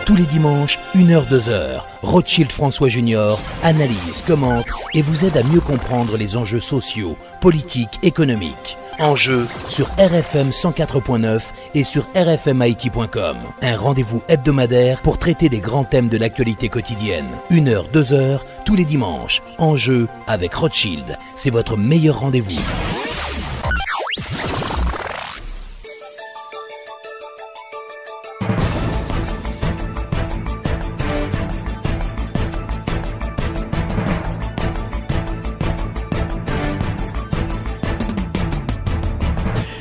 Tous les dimanches, 1h-2h, Rothschild François Junior analyse, commente et vous aide à mieux comprendre les enjeux sociaux, politiques, économiques. Enjeux sur RFM 104.9 et sur rfmit.com. Un rendez-vous hebdomadaire pour traiter des grands thèmes de l'actualité quotidienne. 1h-2h, tous les dimanches. Enjeux avec Rothschild. C'est votre meilleur rendez-vous.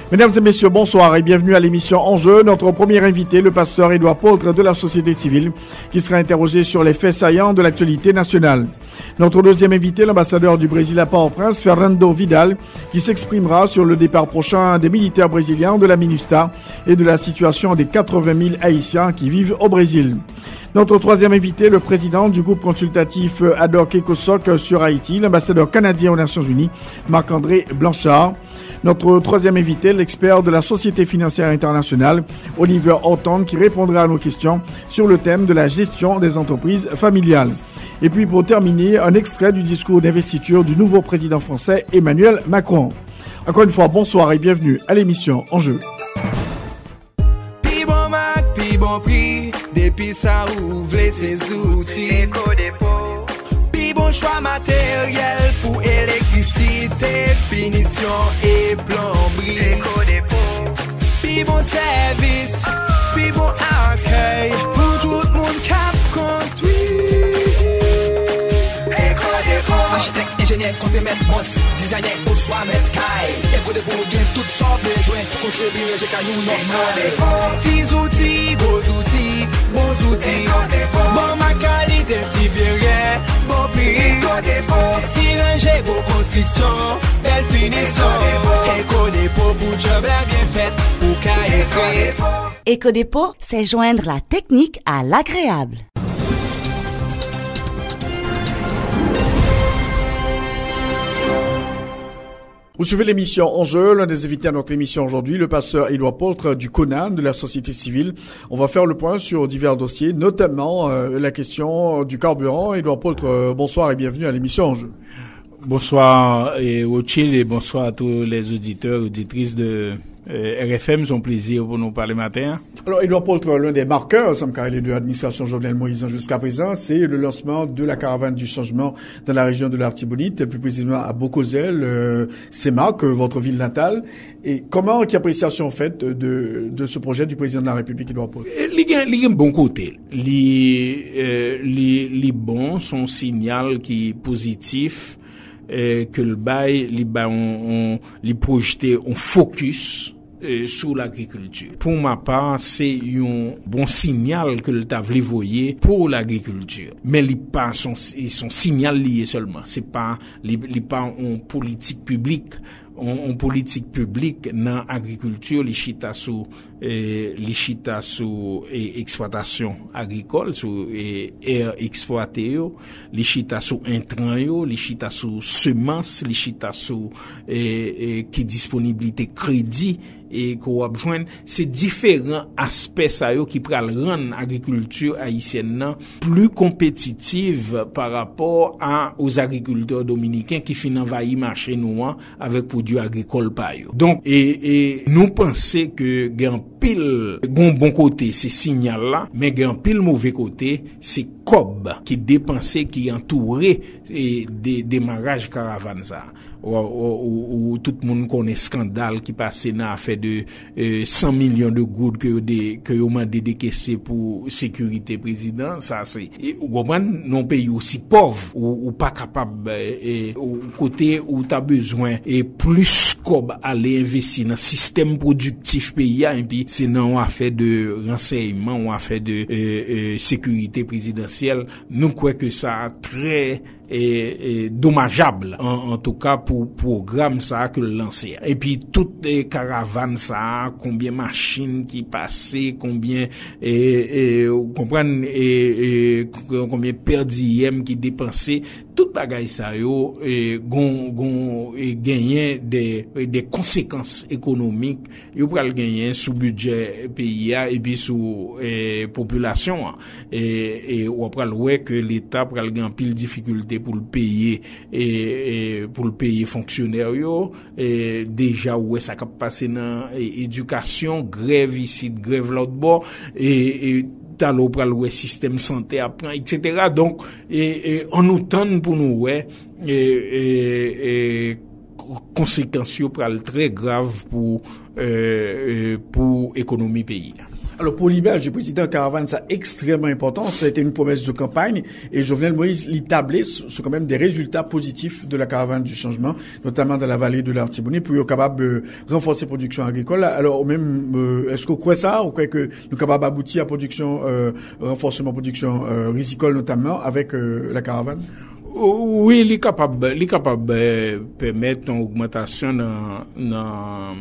Mesdames et messieurs, bonsoir et bienvenue à l'émission Enjeux. Notre premier invité, le pasteur Édouard Poltre de la société civile, qui sera interrogé sur les faits saillants de l'actualité nationale. Notre deuxième invité, l'ambassadeur du Brésil à Port-au-Prince, Fernando Vidal, qui s'exprimera sur le départ prochain des militaires brésiliens de la MINUSTAH et de la situation des 80 000 Haïtiens qui vivent au Brésil. Notre troisième invité, le président du groupe consultatif ad hoc ECOSOC sur Haïti, l'ambassadeur canadien aux Nations Unies, Marc-André Blanchard. Notre troisième invité, l'expert de la Société financière internationale, Oliver Horton, qui répondra à nos questions sur le thème de la gestion des entreprises familiales. Et puis pour terminer, un extrait du discours d'investiture du nouveau président français, Emmanuel Macron. Encore une fois, bonsoir et bienvenue à l'émission Enjeux. Depuis ça ouvre ses outils. Puis bon choix matériel pour électricité, finition et plomberie. Puis bon service, puis bon accueil pour tout le monde qui a construit. Architecte, ingénieur, compte mettre boss, designer pour soi mettre caille. Éco de pour gain tout son besoin pour construire j'ai caillou normal. Petits outils, gros outils, bons outils. Bon ma qualité supérieure, bon prix. Si ranger vos constructions, belle finition. Éco dépôt pour job là bien fait pour caille fait. Éco-dépôt, c'est joindre la technique à l'agréable. Vous suivez l'émission Enjeux, l'un des invités à notre émission aujourd'hui, le pasteur Édouard Poltre du CONAN, de la société civile. On va faire le point sur divers dossiers, notamment la question du carburant. Édouard Poltre, bonsoir et bienvenue à l'émission Enjeux. Bonsoir Rothschild et bonsoir à tous les auditeurs et auditrices de RFM, c'est un plaisir pour nous parler matin. Alors, Édouard Poltre, l'un des marqueurs, de l'administration Jovenel Moïse jusqu'à présent, c'est le lancement de la caravane du changement dans la région de l'Artibonite, plus précisément à Beaucosel, CEMAC, votre ville natale. Et quelle appréciation faites de ce projet du président de la République, Édouard Poltre? Il y a un bon côté. Les bons sont signal qui est positif, que le bail, les projeté, on focus sur l'agriculture. Pour ma part, c'est un bon signal que le voulu voyer pour l'agriculture. Mais les pas son signal lié seulement. C'est pas les pas en politique publique. En politique publique dans agriculture, les chita sous exploitation agricole, sous air exploité yo, les chita sous intrants yo, les chita sous semences, les chita sous qui disponibilité crédit et qu'on va joindre, c'est différents aspects ça yo qui pral rendre agriculture haïtienne nan plus compétitive par rapport aux agriculteurs dominicains qui fin envahi marché nous avec produits agricoles pa yo. Donc et nous penser que gen pile bon côté c'est signal là, mais gen pile mauvais côté c'est cob qui dépensé qui entouré des démarrage caravane ça. Où tout le monde connaît scandale qui passait dans affaire de 100 millions de gouttes que on m'a décaissé pour sécurité président. Ça c'est vous comprenez, non pays aussi pauvre ou pas capable au côté où tu as besoin et plus comme aller investir dans système productif pays et puis c'est non affaire de renseignement ou affaire de sécurité présidentielle. Nous croyons que ça très dommageable en tout cas pour programme ça que le lancer et puis toutes les caravanes ça combien machines qui passaient combien vous comprenez combien per diem qui dépensé tout bagay sa yo gagner des conséquences économiques yo pral gagner sous budget pays et puis sous population et on pral ouais que l'état pral gagner pile difficulté pour le payer et pour le payer fonctionnaire yo et déjà ouais ça cap passer dans éducation grève ici grève l'autre bord et talo pral ouais système santé apprend etc. Donc on nous tend pour nous ouais conséquences pral très grave pour économie pays. Alors pour Libère, le président Caravane, c'est extrêmement important. Ça a été une promesse de campagne et Jovenel Moïse l'y tablait sur quand même des résultats positifs de la Caravane du changement, notamment dans la vallée de l'Artibonite, pour être capable de renforcer la production agricole. Alors même, est-ce que vous croyez ça ou croyez que nous sommes capables d'aboutir à production, renforcement production risicole notamment avec la Caravane? Oui, il est capable permettre une augmentation dans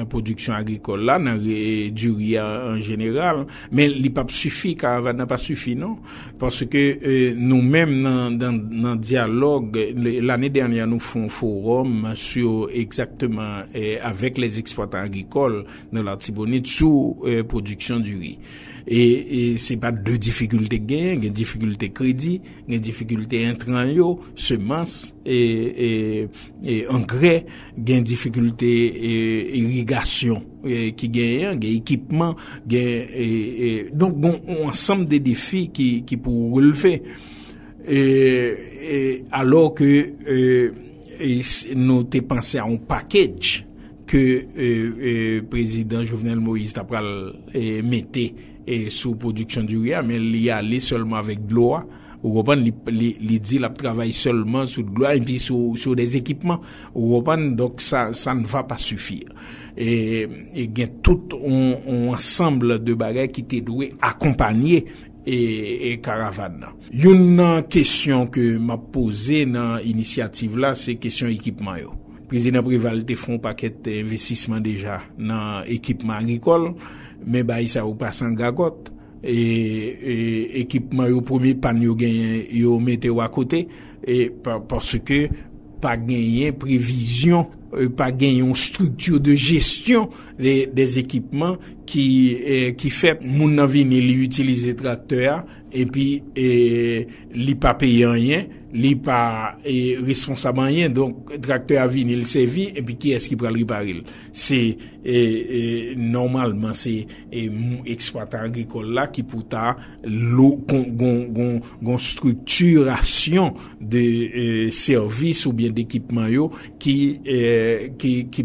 production agricole là, dans du riz en général, mais il pas suffit, Caravane n'a pas suffi non, parce que nous-mêmes dans dialogue l'année dernière nous font un forum sur exactement avec les exploitants agricoles dans l'Artibonite sur production du riz. Et c'est pas deux difficultés gain, il y a difficulté crédit, il y a difficulté intrant yo, semences et engrais, il y a difficulté irrigation qui gagne, il y a équipement, donc bon ensemble de défis qui pour relever et alors que nous t'ai pensé à un package que président Jovenel Moïse t'a pral mettait et sous production du riz, mais il y allait seulement avec de l'eau. Vous comprenez, il dit la travaille seulement sur de l'eau et puis sur des équipements. Vous comprenez, donc ça ne va pas suffire. Et il y a tout un ensemble de bagages qui t'est doué accompagner et Caravane. Une question que m'a posée dans l'initiative là, c'est question équipement yo. Président Préval te font paquet d'investissement déjà dans équipement agricole, mais ça ou pas sans gagote et équipement au premier panne yo gagné yo mettez à côté et parce que pas gagné prévision, pas gagné une structure de gestion des équipements qui fait moun nan vini li utiliser tracteur et puis li pas payer rien, li pas responsable rien, donc tracteur a vini il servi et puis qui est-ce qui peut le réparer? C'est normalement c'est exploitant agricole là qui pourta gon structuration de services ou bien d'équipement yo qui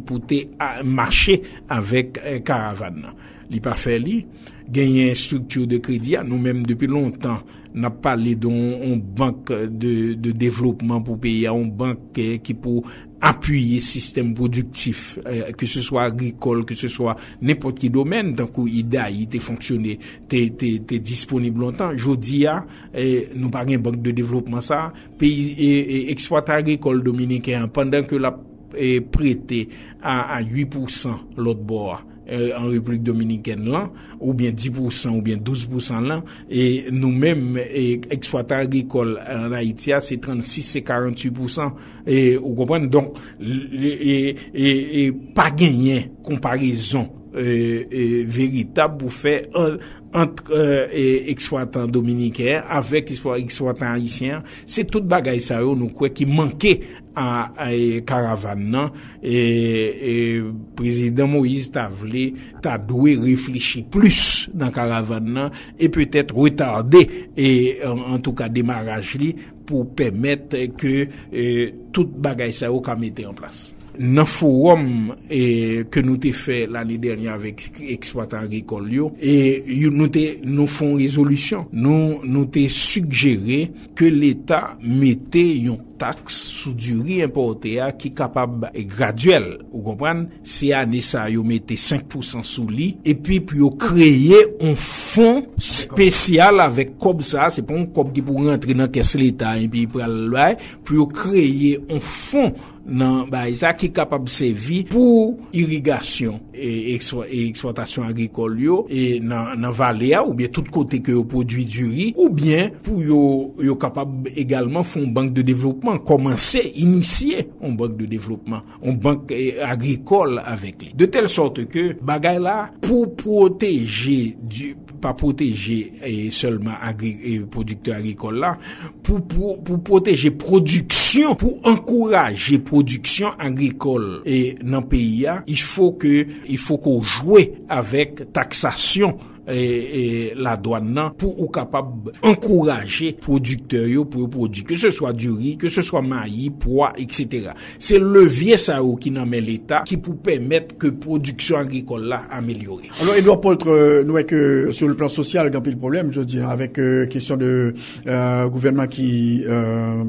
pourtait marcher avec Caravane. Li pas fait li gagner structure de crédit nous-mêmes depuis longtemps n'a parlé d'une banque de développement pour pays, une banque qui pour appuyer système productif que ce soit agricole, que ce soit n'importe quel domaine, tant que IDA il était fonctionné, t'es disponible longtemps. Jodi a nous pas une banque de développement ça pays exploitant agricole dominicain pendant que la prêté à 8% l'autre bord en République dominicaine là ou bien 10% ou bien 12% là et nous-mêmes exploitants agricoles en Haïti c'est 36 et 48% et vous comprenez donc et pas gagné comparaison véritable pour faire entre exploitants dominicains avec exploitants haïtiens, c'est toute bagaille ça nous quoi qui manquait à Caravane et président Moïse t'a doué réfléchir plus dans Caravane et peut-être retarder et en tout cas démarrage li pour permettre que toute bagaille ça qu'a mettre en place. Dans forum que nous t'ai fait l'année dernière avec exploitants agricoles et nous font résolution nous t'ai suggéré que l'État mettait une taxe sur du riz importé qui capable graduel vous comprenez c'est année ça yo mettait 5% sous lit et puis créer un fonds spécial avec comme ça c'est pas un comme qui pour rentrer dans caisse l'État et puis pour créer un fonds nan bay ça qui capable servir pour irrigation et exploitation agricole yo et dans vallée ou bien tout côté que yo produit du riz ou bien pour yo capable également font banque de développement, commencer initier une banque de développement, une banque agricole avec lui, de telle sorte que bagay là pour protéger pas protéger seulement producteurs agricoles là, pour protéger production, pour encourager production agricole et dans pays là, il faut qu'on joue avec taxation et la douane pour ou capable encourager producteurs yo pour produire, que ce soit du riz, que ce soit maïs, pois, etc. C'est le levier ça qui n'a met l'État qui pour permettre que production agricole là améliorer. Alors Edouard Poltre, nous que sur le plan social il y a un peu de problème, je veux dire, avec question de gouvernement qui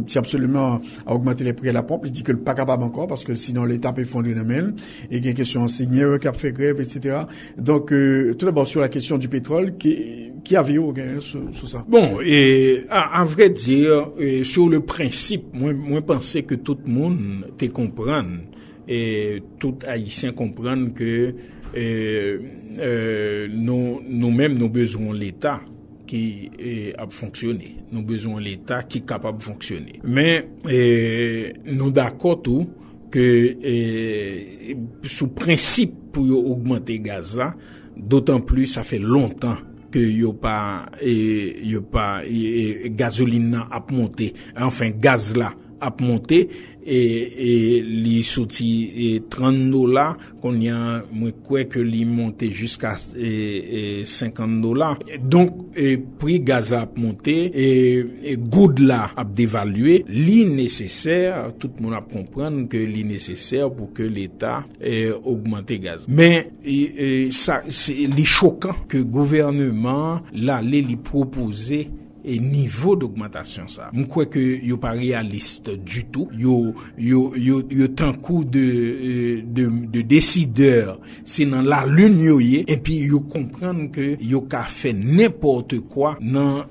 tient absolument à augmenter les prix à la pompe. Il dit que le pas capable encore parce que sinon l'État peut fondre une main et il y a une question enseignée qui a fait grève, etc. Donc tout d'abord sur la question du pétrole qui avait sur ça. Bon, et à vrai dire, sur le principe, moi pensais que tout le monde te comprenne et tout haïtien comprenne que nous-mêmes nous besoin l'État qui a fonctionné, nous besoin l'État qui est capable de fonctionner. Mais nous d'accord tout que sous principe pour augmenter gaz là, d'autant plus ça fait longtemps que yo pas gasoline a monté, enfin gaz là a monté et li sorti $30 qu'on y a moi crois que li monté jusqu'à $50. Donc prix gaz a monté et good là a dévalué, li nécessaire, tout le monde a comprendre que li nécessaire pour que l'État augmente gaz. Mais ça c'est li choquant que gouvernement là li proposer et niveau d'augmentation ça. Je crois que yo pas réaliste du tout. Yo tant coup de décideurs, c'est dans la lune yoye et puis yo comprendre que yo ka fait n'importe quoi dans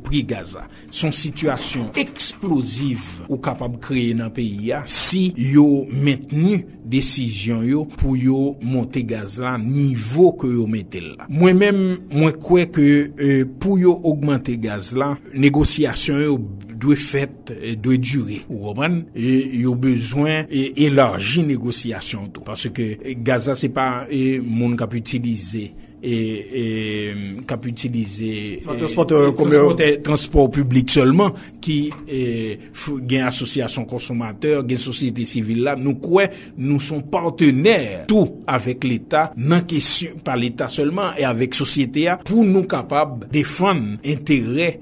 prix gaz. Son situation explosive ou capable créer dans pays si yo maintenu décision yo pour yo monter gaz là niveau que yo mettel là. Moi-même moi crois que pour yo augmenter gaz là, négociation doit durer. Vous comprenez? Et il y a besoin élargir négociation tout parce que gaz c'est pas monde qui peut utiliser transport public seulement qui gagne association consommateur, gagne société civile là, nous sommes partenaires tout avec l'État, non question par l'État seulement et avec société pour nous capables défendre intérêt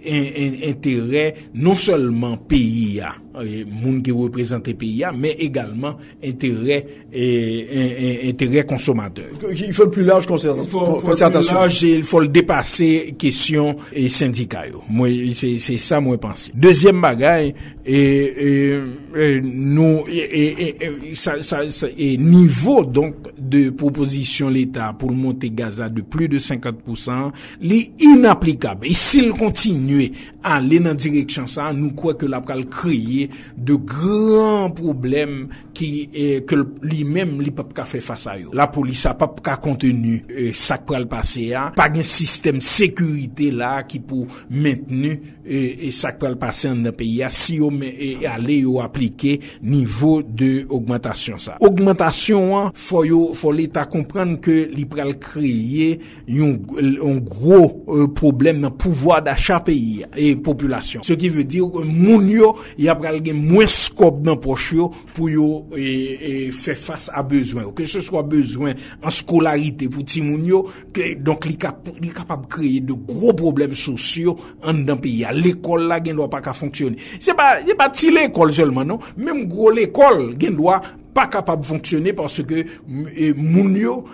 non seulement pays moun qui représente pays mais également intérêt consommateur. Il faut plus large concertation. Il faut le dépasser question et syndicat. Moi c'est ça moi pense. Deuxième bagaille nous niveau donc de proposition l'État pour monter gaz de plus de 50%, li inapplicable. Et s'il continue à aller dans direction ça, nous croit que la pral créer de grands problèmes que lui-même li pas faire face à eux. La police a pas contenu ça pral passer pas un système sécurité là qui pour maintenir et ça pral passer dans pays si on aller appliquer niveau de augmentation ça. Augmentation faut l'État comprendre que li pral créer un gros problème dans pouvoir d'achat pays et population. Ce qui veut dire que moun yo y a pral gen moins scope dans poche yo pour yo faire face à besoin, que ce soit besoin en scolarité pour ti moun yo, donc li capable créer de gros problèmes sociaux en dans pays. L'école là gen doit pas fonctionner. C'est pas ti l'école seulement non, même gros l'école gen doit pas capable de fonctionner parce que moun yo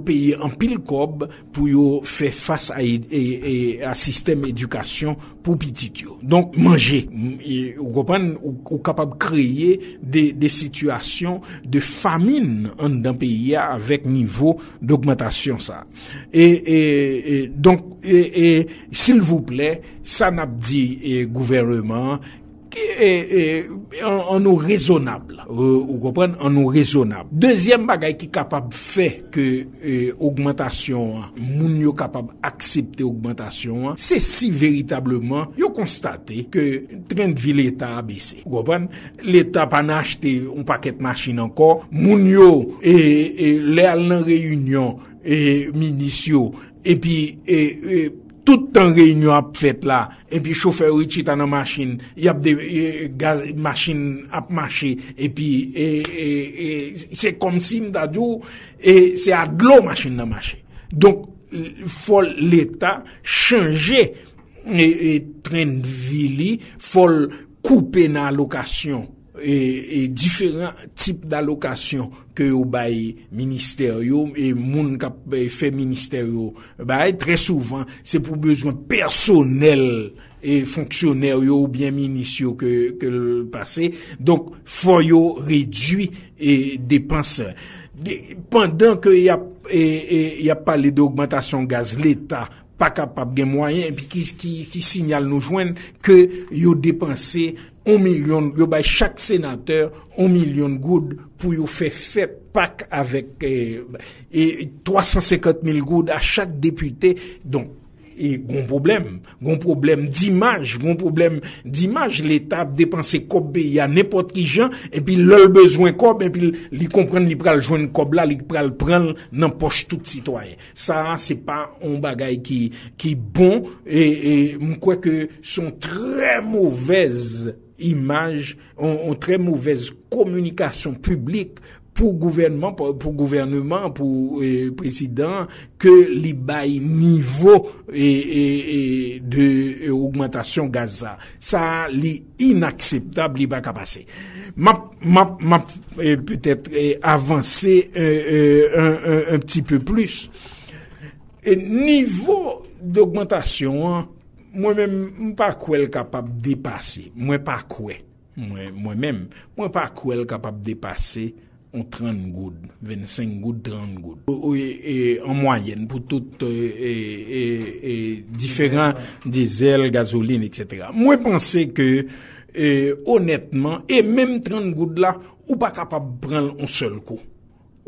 paye en pile cob pour yo faire face à système éducation pour petit yo. Donc manger, vous comprenez, ou capable de créer des situations de famine dans pays avec niveau d'augmentation ça. Donc s'il vous plaît, ça n'a dit gouvernement en nous raisonnable. Vous comprenez? En nous raisonnable. Deuxième bagay qui capable fait que augmentation, moun yo capable accepter augmentation, c'est si véritablement yo constaté que train de vie l'État a baissé. Vous comprenez? L'État pas acheté un paquet de machines encore. Moun yo et les en réunion et ministres et puis tout en réunion a fait là et puis chauffeur chita dans machine il y a des gaz machine a marché et puis c'est comme si m'dadou et c'est à de l'eau machine dans marché. Donc faut l'État changer et train de vie faut couper dans location et différents types d'allocations que au bail ministère yo et moun k'ap fait ministère yo bail très souvent c'est pour besoin personnel et fonctionnaire yo ou bien ministre que le passé. Donc faut yo réduit et dépenses pendant que il y a parlé d'augmentation gaz l'État pas capable de moyens et puis qui signale nous joindre que yo dépensé 1 million, yo bay chaque sénateur 1 million de goud pour yo faire fête Pâques avec et 350 000 goud à chaque député. Donc et gon problème d'image, l'État dépenser cob y a n'importe qui gens et puis leur besoin cob et puis li comprendre li pral joindre cob là, li pral prendre dans poche tout citoyen. Ça c'est pas un bagay qui bon et je crois que sont très mauvaises images, ont très mauvaise communication publique pour gouvernement, pour président, que li bay niveau et de augmentation Gaza. Ça li inacceptable, li pas passer. Ma peut-être avancer un petit peu plus. Et niveau d'augmentation, moi-même pas quoi capable dépasser. Moi pas capable dépasser on 30 gouttes, 25 gouttes, 30 gouttes. Et en moyenne, pour toutes différents diesel, gasoline, etc. Moi, pensais que, honnêtement, et même 30 gouttes là, ou pas capable de prendre un seul coup.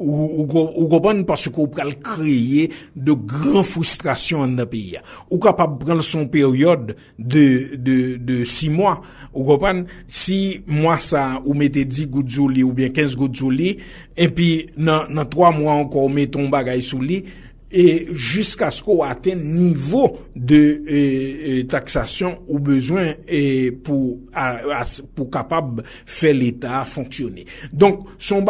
Ou comprenez parce qu'on peut créer de grandes frustrations dans le pays. Ou capable de prendre son période de 6 mois. Ou comprenez si moi ça ou mettez 10 gouttes sous lit ou bien 15 gouttes sous lit et puis dans 3 mois encore mettons bagay sous lit et jusqu'à ce qu'on atteigne niveau de taxation ou besoin pour capable faire l'État fonctionner. Donc son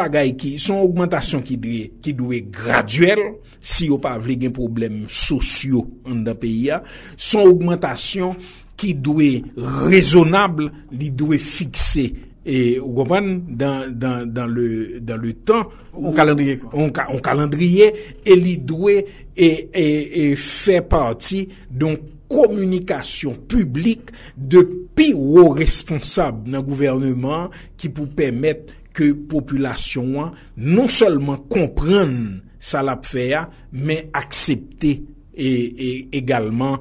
augmentation qui doit graduelle si on pas veut gen problème sociaux dans pays a, son augmentation qui doit raisonnable, li doit fixer et vous comprenez dans le temps au calendrier on calendrier et li doit et fait partie d'une communication publique de pire responsable dans le gouvernement qui pour permettre que population non seulement comprenne ça l'a fait mais accepter et également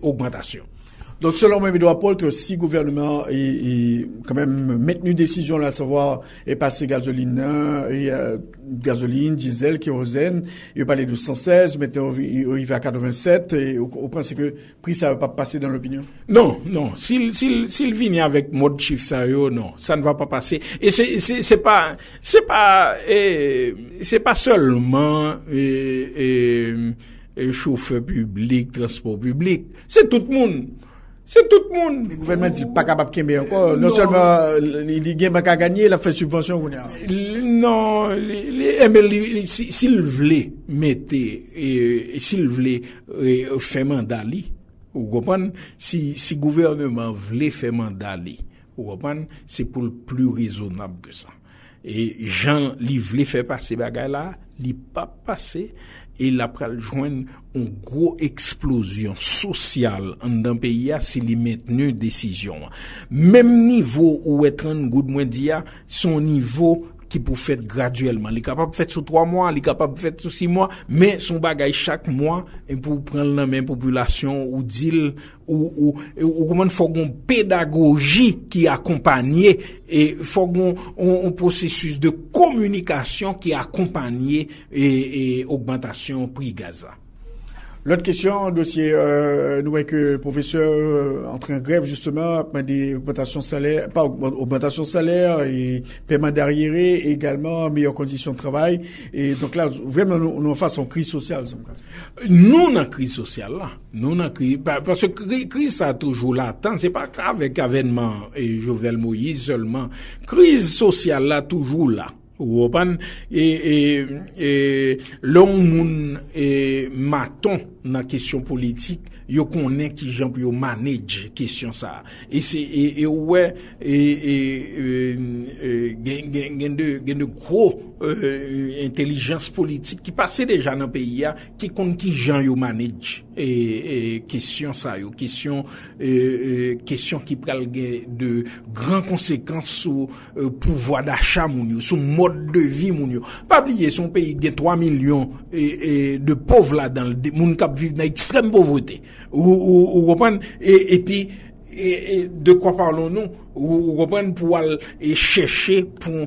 augmentation. Donc, selon Mme Paul, si le gouvernement est quand même maintenu décision là, à savoir, et passer gasoline, gasoline, diesel, kérosène, il parlait de 116, maintenant, il va à 87, et on pense que le prix, ça va pas passer dans l'opinion? Non. S'il vient avec mode chiffre, ça, non, ça ne va pas passer. Et c'est pas seulement, chauffeur public, transport public. C'est tout le monde. Le gouvernement dit pas capable de gagner encore. Non seulement il gagne pas gagner, il a fait subvention. Non, s'il voulait mettre s'il voulait faire mandat li, vous comprenez? Si gouvernement voulait faire mandat li, vous comprenez? C'est pour le plus raisonnable que ça. Et Jean li voulait faire passer bagay là, li pas passer. Et il a pral joindre une grosse explosion sociale dans le pays si il maintenu décision. Même niveau où est 30 gouttes moins dia, son niveau qui pour faire graduellement. Il est capable de faire sur 3 mois, il est capable de faire sur 6 mois, mais son bagage chaque mois et pour prendre la même population ou deal ou comment faut une pédagogie qui accompagne et faut un processus de communication qui accompagne et augmentation prix gaz. L'autre question, dossier, nous voyons que le professeur entre en grève justement, des augmentations salaires, pas augmentation salaire et paiement d'arriéré, et également meilleures conditions de travail. Et donc là, vraiment, nous en face en crise sociale. Nous, en crise sociale, là. Nous, en crise, parce que crise, ça a toujours l'attend. C'est pas qu'avec avènement et Jovenel Moïse seulement. Crise sociale, là, toujours là. Et l'homme moun maton dans question politique yo connaît qui gens pour manage question ça et c'est ouais gain de gros intelligence politique qui passait déjà dans pays qui compte qui gens yo manage et question ça yo question qui pral de grandes conséquences sur pouvoir d'achat moun yo sur mode de vie moun yo pas oublier son pays gain 3 millions de pauvres là dans le moun qui vivent dans extrême pauvreté ou comprendre et puis de quoi parlons-nous ou comprendre pour aller chercher pour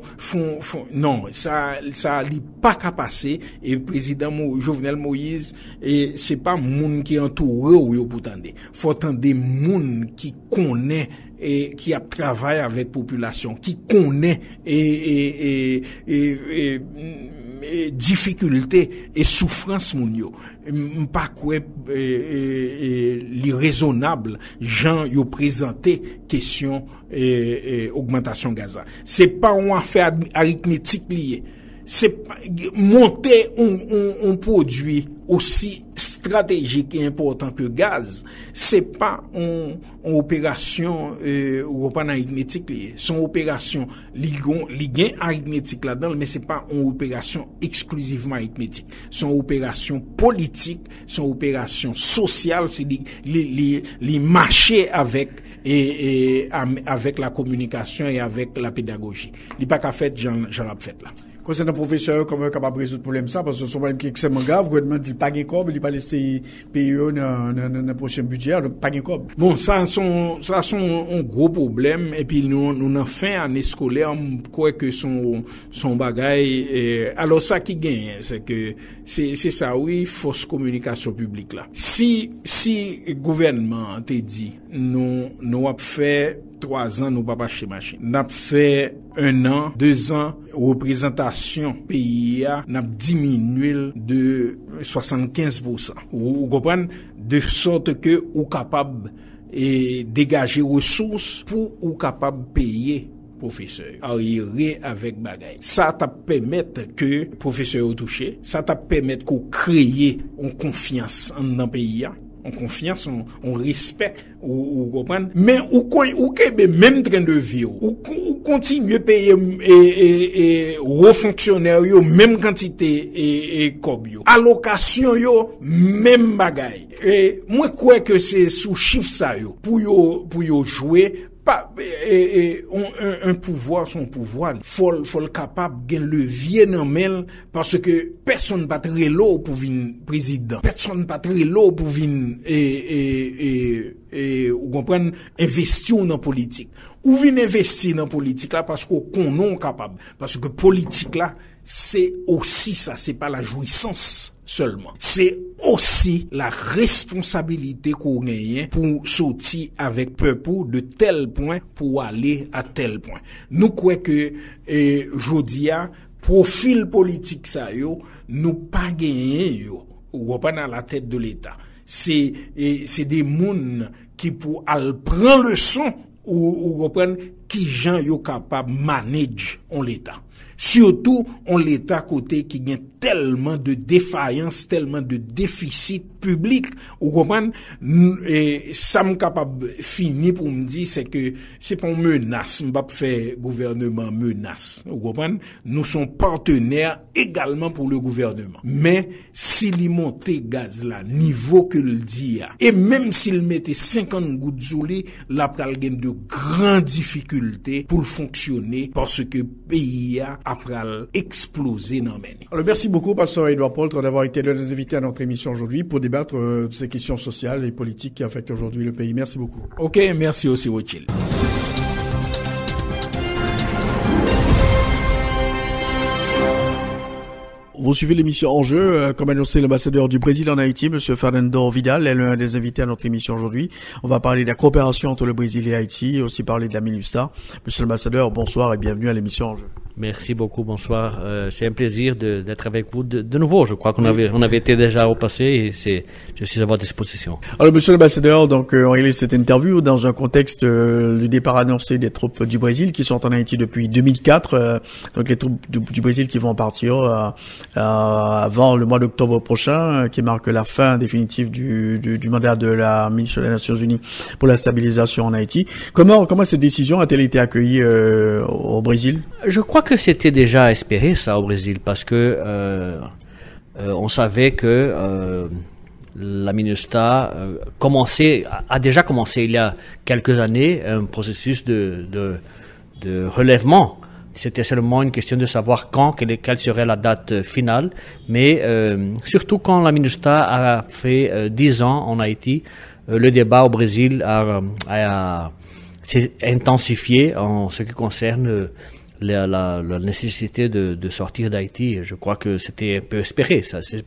non ça li pas qu'à passer et président Jovenel Moïse et c'est pas moun qui entouré ou pour tendre faut tendre moun qui connaît et qui a travaillé avec population qui connaît et difficulté et souffrance moun yo pas quoi l'irraisonnable gens yo présenté question augmentation gaz c'est pas une affaire arithmétique liée c'est monter un produit aussi stratégique et important que gaz c'est pas une opération ou pas arithmétique liée son opération ligain arithmétique là-dedans mais c'est pas une opération exclusivement arithmétique son opération politique son opération sociale c'est les marcher avec et avec la communication et avec la pédagogie il pas qu'à fait j'en a fait là. Concernant le professeur, comment capable de résoudre le problème ça, parce que ce sont problème qui est extrêmement grave, le gouvernement dit pas de cob, il pas laisser payer dans le prochain budget, donc pas de cob. Bon, ça sont un gros problème, et puis nous en fin année scolaire, quoi que son bagage, alors ça qui gagne, c'est que, c'est ça, oui, fausse communication publique là. Si le gouvernement te dit, nous a fait 3 ans, nous pas acheter machine. N'a fait 1 an, 2 ans, représentation pays n'a diminué de 75%. Vous comprenez? De sorte que ou capable et dégager ressources pour ou capable payer professeur arriéré avec bagaille ça t'a permettre que professeur au touché ça t'a permettre qu'on crée une confiance dans pays on confiance on respect ou comprendre mais ou même train de vie ou continuer payer et fonctionnaire yo même quantité et cob yo allocation yo même bagaille et moi crois que c'est sous chiffre ça yo pour yo jouer pas un pouvoir son pouvoir faut capable gain levier dans main parce que personne pas très lourd pour venir président personne pas très lourd pour venir ou comprendre investir dans politique ou venir investir dans politique là parce qu'on non capable parce que politique là c'est aussi ça c'est pas la jouissance seulement c'est aussi la responsabilité qu'on gagne pour sortir avec peuple de tel point pour aller à tel point nous croyons que jodia profil politique ça yo nous pas gagner yo ou pas dans la tête de l'état c'est des moun qui pour al prendre leçon ou reprendre qui gens yo capable manage on l'état surtout on l'état côté qui gagne tellement de défaillance tellement de déficit public ou comprendre et ça me capable fini pour me dire c'est que c'est pas une menace m'pa faire gouvernement menace vous comprenez nous sommes partenaires également pour le gouvernement mais s'il montait gaz là niveau que le dit et même s'il mettait 50 gouttes sous lui la pral gagne de grandes difficultés difficulté pour fonctionner parce que pays a après exploser dans meni. Alors, merci beaucoup, Pasteur Edouard Poltre, d'avoir été l'un des invités à notre émission aujourd'hui pour débattre de ces questions sociales et politiques qui affectent aujourd'hui le pays. Merci beaucoup. Ok, merci aussi, Rothschild. Vous suivez l'émission Enjeu, comme annoncé l'ambassadeur du Brésil en Haïti, Monsieur Fernando Vidal, est l'un des invités à notre émission aujourd'hui. On va parler de la coopération entre le Brésil et Haïti, et aussi parler de la MINUSTAH. Monsieur l'ambassadeur, bonsoir et bienvenue à l'émission Enjeu. Merci beaucoup, bonsoir. C'est un plaisir d'être avec vous de nouveau. Je crois qu'on avait été déjà au passé et je suis à votre disposition. Alors, monsieur l'ambassadeur, donc, on réalise cette interview dans un contexte du départ annoncé des troupes du Brésil qui sont en Haïti depuis 2004. Donc, les troupes du Brésil qui vont partir avant le mois d'octobre prochain, qui marque la fin définitive du mandat de la ministre des Nations Unies pour la stabilisation en Haïti. Comment cette décision a-t-elle été accueillie au Brésil? Je crois que c'était déjà espéré ça au Brésil parce que on savait que la MINUSTAH a déjà commencé il y a quelques années un processus de relèvement. C'était seulement une question de savoir quelle serait la date finale, mais surtout quand la MINUSTAH a fait 10 ans en Haïti, le débat au Brésil s'est intensifié en ce qui concerne la nécessité de sortir d'Haïti. Je crois que c'était un peu espéré. Ça, ce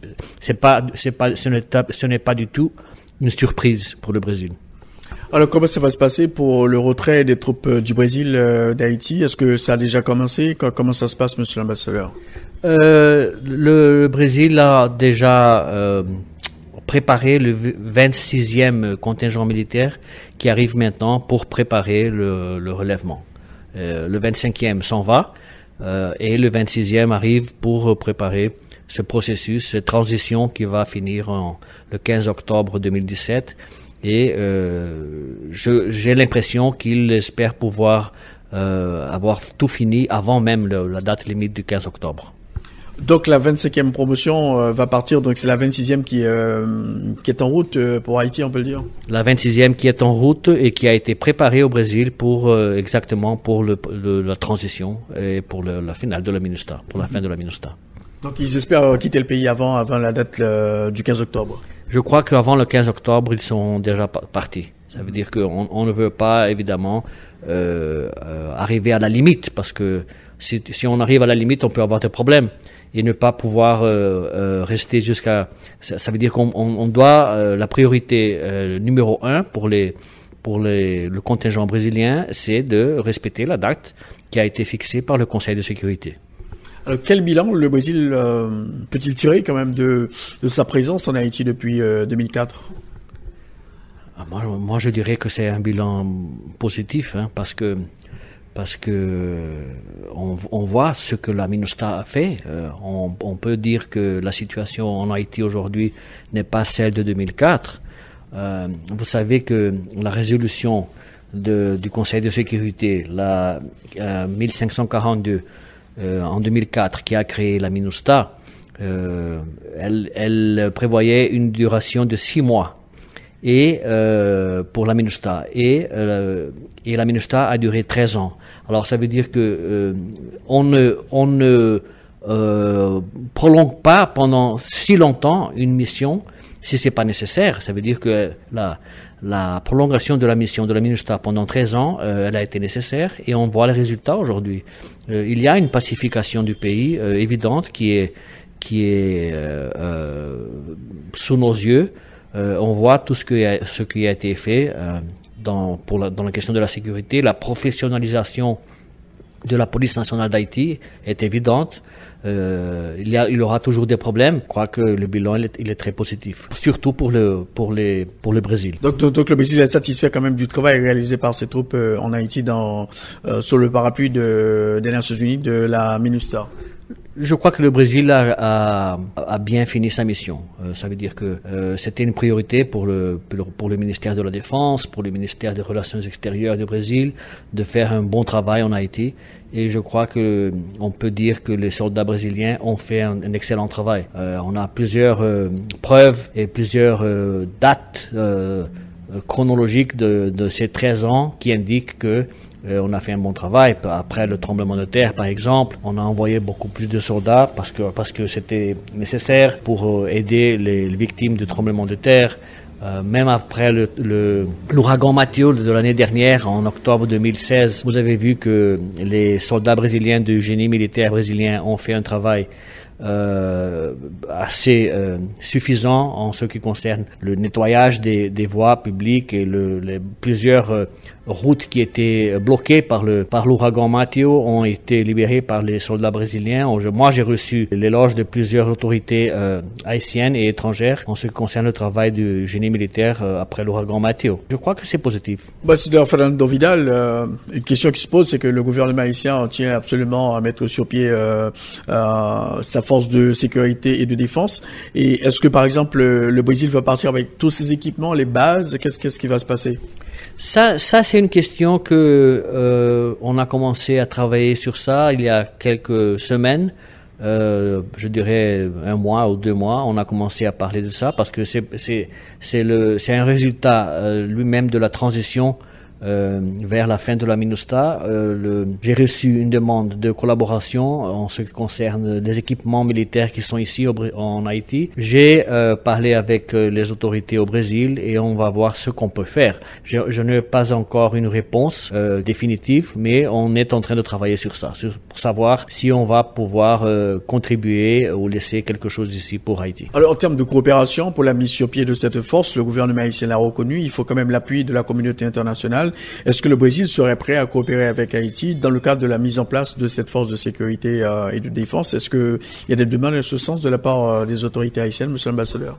n'est pas du tout une surprise pour le Brésil. Alors, comment ça va se passer pour le retrait des troupes du Brésil d'Haïti? Est-ce que ça a déjà commencé? Comment ça se passe, monsieur l'ambassadeur? Le Brésil a déjà préparé le 26e contingent militaire qui arrive maintenant pour préparer le relèvement. Le 25e s'en va et le 26e arrive pour préparer ce processus, cette transition qui va finir le 15 octobre 2017. Et j'ai l'impression qu'il espère pouvoir avoir tout fini avant même la date limite du 15 octobre. Donc la 25e promotion va partir, donc c'est la 26e qui est en route pour Haïti, on peut le dire. La 26e qui est en route et qui a été préparée au Brésil pour exactement pour la transition et pour la finale de la MINUSTAH, pour la fin de la MINUSTAH. Donc ils espèrent quitter le pays avant la date du 15 octobre. Je crois qu'avant le 15 octobre, ils sont déjà partis. Ça veut dire qu'on ne veut pas évidemment arriver à la limite, parce que si on arrive à la limite, on peut avoir des problèmes. Et ne pas pouvoir rester jusqu'à... Ça veut dire qu'on doit... la priorité numéro 1 pour le contingent brésilien, c'est de respecter la date qui a été fixée par le Conseil de sécurité. Alors, quel bilan le Brésil peut-il tirer quand même de sa présence en Haïti depuis 2004? Moi, je dirais que c'est un bilan positif, hein, parce que on voit ce que la MINUSTAH a fait. On peut dire que la situation en Haïti aujourd'hui n'est pas celle de 2004. Vous savez que la résolution du Conseil de sécurité, la 1542 en 2004, qui a créé la MINUSTAH, elle prévoyait une duration de 6 mois. Et pour la MINUSTAH et la MINUSTAH a duré 13 ans. Alors ça veut dire que on ne prolonge pas pendant si longtemps une mission si c'est pas nécessaire. Ça veut dire que la prolongation de la mission de la MINUSTAH pendant 13 ans, elle a été nécessaire et on voit les résultats aujourd'hui. Il y a une pacification du pays évidente qui est sous nos yeux. On voit tout ce qui a été fait dans la question de la sécurité. La professionnalisation de la police nationale d'Haïti est évidente. Il y aura toujours des problèmes. Je crois que le bilan il est très positif, surtout pour le Brésil. Donc le Brésil est satisfait quand même du travail réalisé par ses troupes en Haïti sous le parapluie des Nations Unies de la MINUSTAH. Je crois que le Brésil a bien fini sa mission. Ça veut dire que c'était une priorité pour le ministère de la Défense, pour le ministère des Relations extérieures du Brésil, de faire un bon travail en Haïti. Et je crois que on peut dire que les soldats brésiliens ont fait un excellent travail. On a plusieurs preuves et plusieurs dates chronologiques de ces 13 ans qui indiquent que on a fait un bon travail. Après le tremblement de terre, par exemple, on a envoyé beaucoup plus de soldats parce que c'était nécessaire pour aider les victimes du tremblement de terre. Même après l'ouragan Mathieu de l'année dernière, en octobre 2016, vous avez vu que les soldats brésiliens du génie militaire brésilien ont fait un travail assez suffisant en ce qui concerne le nettoyage des voies publiques et plusieurs routes qui étaient bloquées par l'ouragan Mathieu ont été libérées par les soldats brésiliens. Moi, j'ai reçu l'éloge de plusieurs autorités haïtiennes et étrangères en ce qui concerne le travail du génie militaire après l'ouragan Mathieu. Je crois que c'est positif. Ambassadeur Fernando Vidal, une question qui se pose, c'est que le gouvernement haïtien tient absolument à mettre sur pied sa force de sécurité et de défense. Et est-ce que, par exemple, le Brésil va partir avec tous ses équipements, les bases? Qu'est-ce qui va se passer? Ça, c'est une question que on a commencé à travailler sur ça il y a quelques semaines. Je dirais 1 mois ou 2 mois, on a commencé à parler de ça parce que c'est un résultat lui-même de la transition vers la fin de la MINUSTAH. J'ai reçu une demande de collaboration en ce qui concerne les équipements militaires qui sont ici en Haïti. J'ai parlé avec les autorités au Brésil et on va voir ce qu'on peut faire. Je n'ai pas encore une réponse définitive, mais on est en train de travailler sur ça, pour savoir si on va pouvoir contribuer ou laisser quelque chose ici pour Haïti. Alors, en termes de coopération pour la mise sur pied de cette force, le gouvernement haïtien l'a reconnu, il faut quand même l'appui de la communauté internationale. Est-ce que le Brésil serait prêt à coopérer avec Haïti dans le cadre de la mise en place de cette force de sécurité et de défense? Est-ce qu'il y a des demandes en ce sens de la part des autorités haïtiennes, monsieur l'ambassadeur?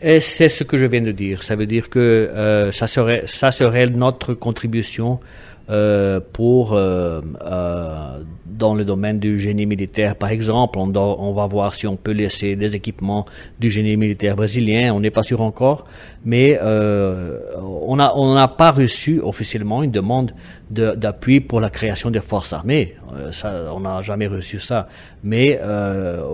Et c'est ce que je viens de dire. Ça veut dire que ça serait notre contribution pour dans le domaine du génie militaire, par exemple. On va voir si on peut laisser des équipements du génie militaire brésilien. On n'est pas sûr encore, mais on n'a pas reçu officiellement une demande d'appui pour la création des forces armées. On n'a jamais reçu ça. Mais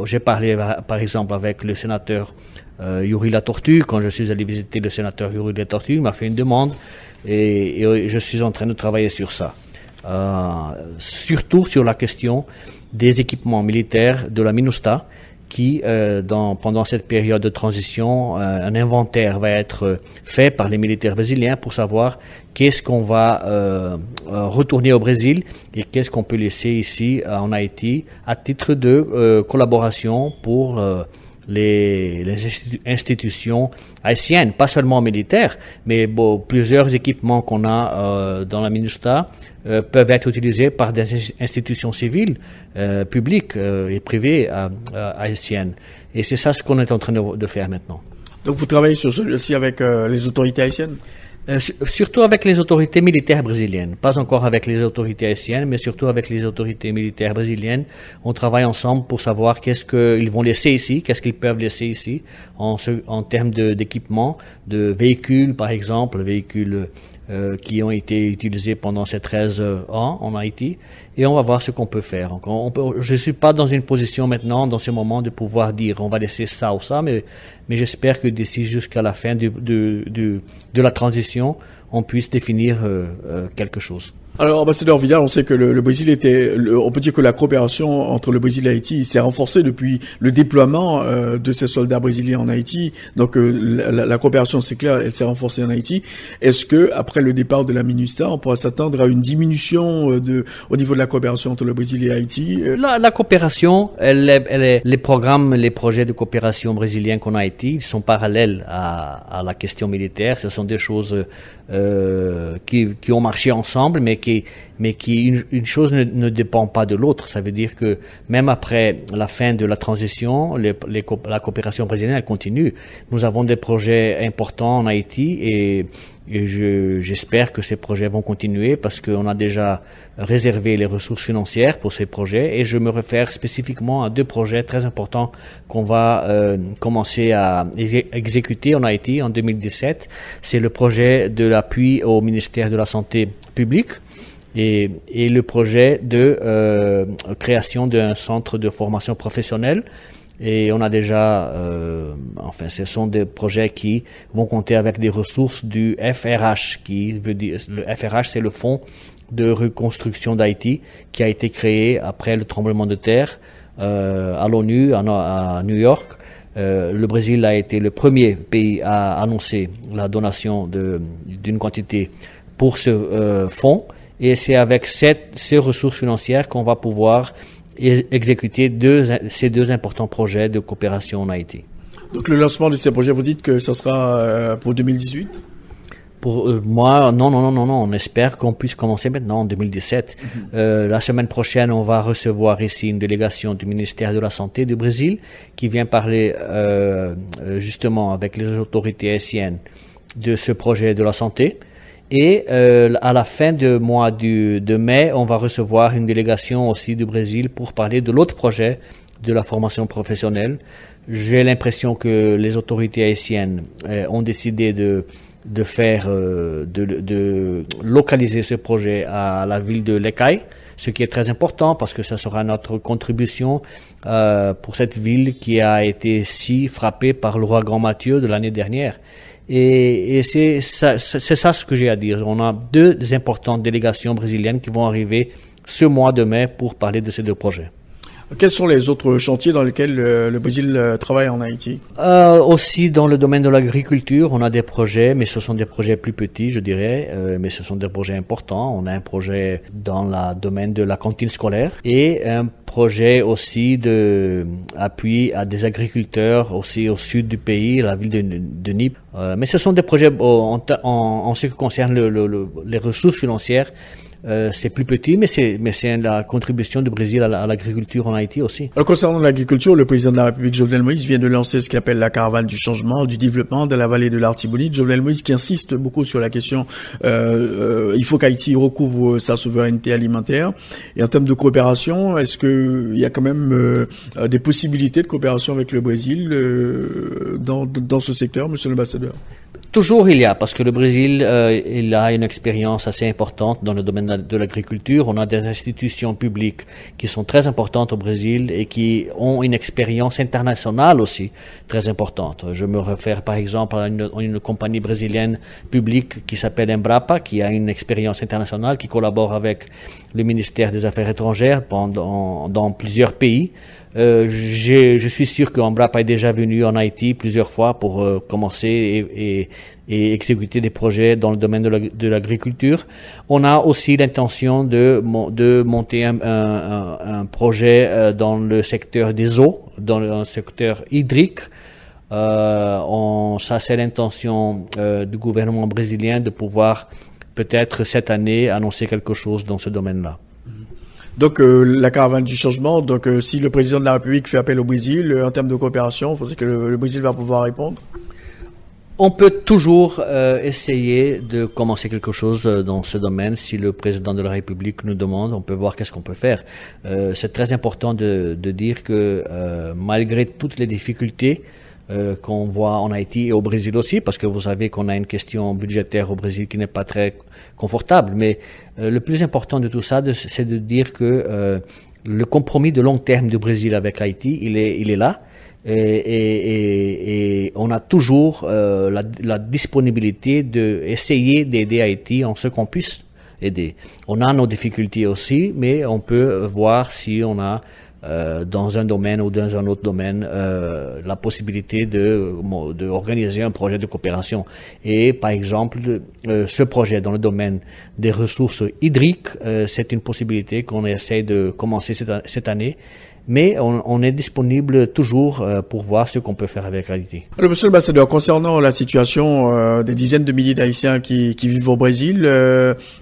j'ai parlé, par exemple, avec le sénateur Yuri Latortue. Quand je suis allé visiter le sénateur Yuri Latortue, il m'a fait une demande et je suis en train de travailler sur ça. Surtout sur la question des équipements militaires de la MINUSTAH qui, pendant cette période de transition, un inventaire va être fait par les militaires brésiliens pour savoir qu'est-ce qu'on va retourner au Brésil et qu'est-ce qu'on peut laisser ici en Haïti à titre de collaboration pour les institutions haïtiennes, pas seulement militaires, mais plusieurs équipements qu'on a dans la MINUSTAH peuvent être utilisés par des institutions civiles, publiques et privées haïtiennes. Et c'est ça ce qu'on est en train de faire maintenant. Donc vous travaillez sur celui-ci avec les autorités haïtiennes? Surtout avec les autorités militaires brésiliennes, pas encore avec les autorités haïtiennes, mais surtout avec les autorités militaires brésiliennes. On travaille ensemble pour savoir qu'est-ce qu'ils vont laisser ici, qu'est-ce qu'ils peuvent laisser ici en termes d'équipement, de véhicules par exemple, véhicules qui ont été utilisés pendant ces 13 ans en Haïti, et on va voir ce qu'on peut faire. Je ne suis pas dans une position maintenant, dans ce moment, de pouvoir dire on va laisser ça ou ça, mais j'espère que d'ici jusqu'à la fin de la transition, on puisse définir quelque chose. Alors, ambassadeur Vidal, on sait que le Brésil on peut dire que la coopération entre le Brésil et Haïti s'est renforcée depuis le déploiement de ces soldats brésiliens en Haïti. Donc, la coopération, c'est clair, elle s'est renforcée en Haïti. Est-ce que, après le départ de la MINUSTAH, on pourra s'attendre à une diminution au niveau de la coopération entre le Brésil et Haïti? La coopération, les programmes, les projets de coopération brésiliens qu'on a en Haïti, ils sont parallèles à la question militaire. Ce sont des choses qui ont marché ensemble, mais qui une chose ne dépend pas de l'autre. Ça veut dire que même après la fin de la transition, la coopération brésilienne elle continue. Nous avons des projets importants en Haïti et j'espère que ces projets vont continuer parce qu'on a déjà réservé les ressources financières pour ces projets, et je me réfère spécifiquement à 2 projets très importants qu'on va commencer à exécuter en Haïti en 2017. C'est le projet de l'appui au ministère de la Santé publique et le projet de création d'un centre de formation professionnelle. Et on a déjà, ce sont des projets qui vont compter avec des ressources du FRH, qui veut dire, le FRH, c'est le Fonds de reconstruction d'Haïti qui a été créé après le tremblement de terre à l'ONU à New York. Le Brésil a été le premier pays à annoncer la donation d'une quantité pour ce fonds, et c'est avec ces ressources financières qu'on va pouvoir exécuter ces deux importants projets de coopération en Haïti. Donc le lancement de ces projets, vous dites que ce sera pour 2018 ? Pour moi, non. On espère qu'on puisse commencer maintenant en 2017. La semaine prochaine, on va recevoir ici une délégation du ministère de la Santé du Brésil qui vient parler justement avec les autorités haïtiennes de ce projet de la santé. Et à la fin du mois de mai, on va recevoir une délégation aussi du Brésil pour parler de l'autre projet de la formation professionnelle. J'ai l'impression que les autorités haïtiennes ont décidé de localiser ce projet à la ville de Lekay, ce qui est très important parce que ça sera notre contribution pour cette ville qui a été si frappée par l'ouragan Mathieu de l'année dernière. Et c'est ça ce que j'ai à dire. On a deux importantes délégations brésiliennes qui vont arriver ce mois de mai pour parler de ces deux projets. Quels sont les autres chantiers dans lesquels le Brésil travaille en Haïti? Aussi dans le domaine de l'agriculture, on a des projets, mais ce sont des projets plus petits, je dirais, mais ce sont des projets importants. On a un projet dans le domaine de la cantine scolaire et un projet aussi de appui à des agriculteurs aussi au sud du pays, la ville de Nip. Mais ce sont des projets en ce qui concerne les ressources financières. C'est plus petit, mais c'est la contribution du Brésil à l'agriculture en Haïti aussi. Alors, concernant l'agriculture, le président de la République, Jovenel Moïse, vient de lancer ce qu'il appelle la caravane du changement, du développement de la vallée de l'Artibonite. Jovenel Moïse qui insiste beaucoup sur la question, il faut qu'Haïti recouvre sa souveraineté alimentaire. Et en termes de coopération, est-ce que il y a quand même des possibilités de coopération avec le Brésil dans ce secteur, monsieur l'ambassadeur? Toujours il y a, parce que le Brésil, il a une expérience assez importante dans le domaine de l'agriculture. On a des institutions publiques qui sont très importantes au Brésil et qui ont une expérience internationale aussi très importante. Je me réfère par exemple à une compagnie brésilienne publique qui s'appelle Embrapa, qui a une expérience internationale, qui collabore avec le ministère des Affaires étrangères dans plusieurs pays. Je suis sûr qu'Embrapa est déjà venu en Haïti plusieurs fois pour commencer et exécuter des projets dans le domaine de l'agriculture. On a aussi l'intention de monter un projet dans le secteur des eaux, dans le secteur hydrique. Ça, c'est l'intention du gouvernement brésilien de pouvoir peut-être cette année annoncer quelque chose dans ce domaine-là. Donc la caravane du changement, donc si le président de la République fait appel au Brésil en termes de coopération, vous pensez que le Brésil va pouvoir répondre? On peut toujours essayer de commencer quelque chose dans ce domaine. Si le président de la République nous demande, on peut voir qu'est-ce qu'on peut faire. C'est très important de dire que malgré toutes les difficultés qu'on voit en Haïti et au Brésil aussi, parce que vous savez qu'on a une question budgétaire au Brésil qui n'est pas très confortable, mais le plus important de tout ça, c'est de dire que le compromis de long terme du Brésil avec Haïti, il est là, et on a toujours la disponibilité d'essayer d'aider Haïti en ce qu'on puisse aider. On a nos difficultés aussi, mais on peut voir si on a dans un domaine ou dans un autre domaine la possibilité de organiser un projet de coopération. Et par exemple, ce projet dans le domaine des ressources hydriques, c'est une possibilité qu'on essaie de commencer cette année. Mais on est disponible toujours pour voir ce qu'on peut faire avec Haïti. Alors, monsieur l'ambassadeur, concernant la situation des dizaines de milliers d'Haïtiens qui vivent au Brésil,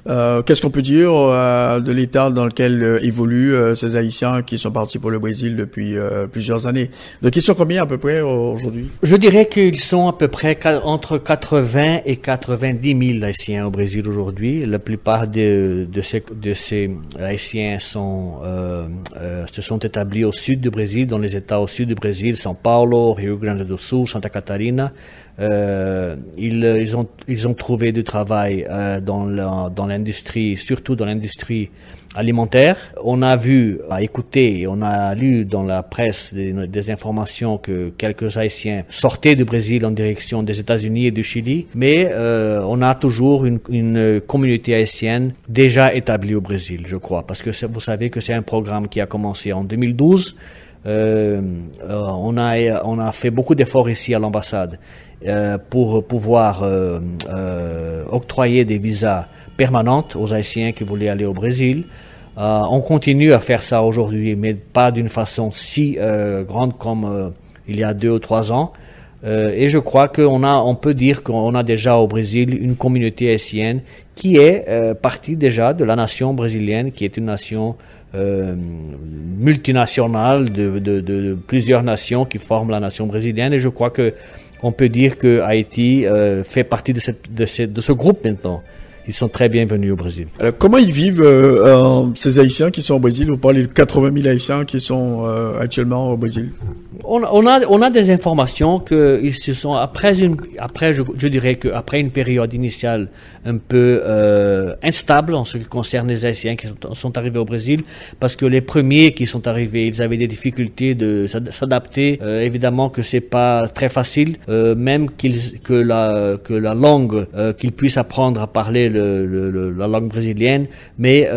qu'est-ce qu'on peut dire de l'état dans lequel évoluent ces Haïtiens qui sont partis pour le Brésil depuis plusieurs années? Donc, ils sont combien à peu près aujourd'hui? Je dirais qu'ils sont à peu près entre 80 et 90 000 Haïtiens au Brésil aujourd'hui. La plupart de ces Haïtiens se sont établis au sud du Brésil, dans les États au sud du Brésil, São Paulo, Rio Grande do Sul, Santa Catarina. Ils ont trouvé du travail dans l'industrie, surtout dans l'industrie alimentaire. On a vu, écouté, on a lu dans la presse des informations que quelques Haïtiens sortaient du Brésil en direction des États-Unis et du Chili, mais on a toujours une communauté haïtienne déjà établie au Brésil, je crois, parce que vous savez que c'est un programme qui a commencé en 2012. On a fait beaucoup d'efforts ici à l'ambassade pour pouvoir octroyer des visas permanentes aux Haïtiens qui voulaient aller au Brésil. On continue à faire ça aujourd'hui, mais pas d'une façon si grande comme il y a 2 ou 3 ans. Et je crois on peut dire qu'on a déjà au Brésil une communauté haïtienne qui est partie déjà de la nation brésilienne, qui est une nation multinationale de plusieurs nations qui forment la nation brésilienne. Et je crois on peut dire que Haïti fait partie de ce groupe maintenant. Ils sont très bienvenus au Brésil. Alors, comment ils vivent ces Haïtiens qui sont au Brésil? Vous parlez de 80 000 Haïtiens qui sont actuellement au Brésil. On a des informations que ils se sont je dirais qu'après une période initiale un peu instable en ce qui concerne les Haïtiens qui sont arrivés au Brésil, parce que les premiers qui sont arrivés, ils avaient des difficultés de s'adapter. Évidemment que c'est pas très facile, même que la langue qu'ils puissent apprendre à parler la langue brésilienne, mais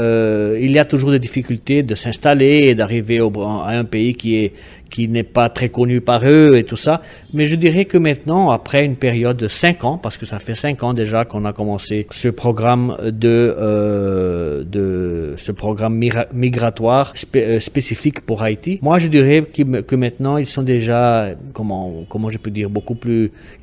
il y a toujours des difficultés de s'installer et d'arriver à un pays qui n'est pas très connu par eux et tout ça. Mais je dirais que maintenant, après une période de 5 ans, parce que ça fait 5 ans déjà qu'on a commencé ce programme ce programme migratoire spécifique pour Haïti, moi je dirais que maintenant ils sont déjà, comment je peux dire,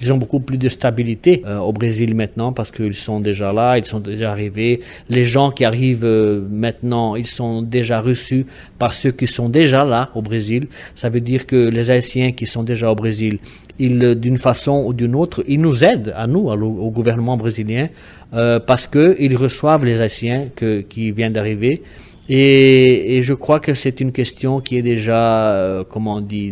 ils ont beaucoup plus de stabilité au Brésil maintenant, parce qu'ils sont déjà là, ils sont déjà arrivés. Les gens qui arrivent maintenant, ils sont déjà reçus par ceux qui sont déjà là au Brésil. Ça veut dire que les Haïtiens qui sont déjà au Brésil, d'une façon ou d'une autre, ils nous aident au gouvernement brésilien, parce que ils reçoivent les Haïtiens qui viennent d'arriver. Et je crois que c'est une question qui est déjà,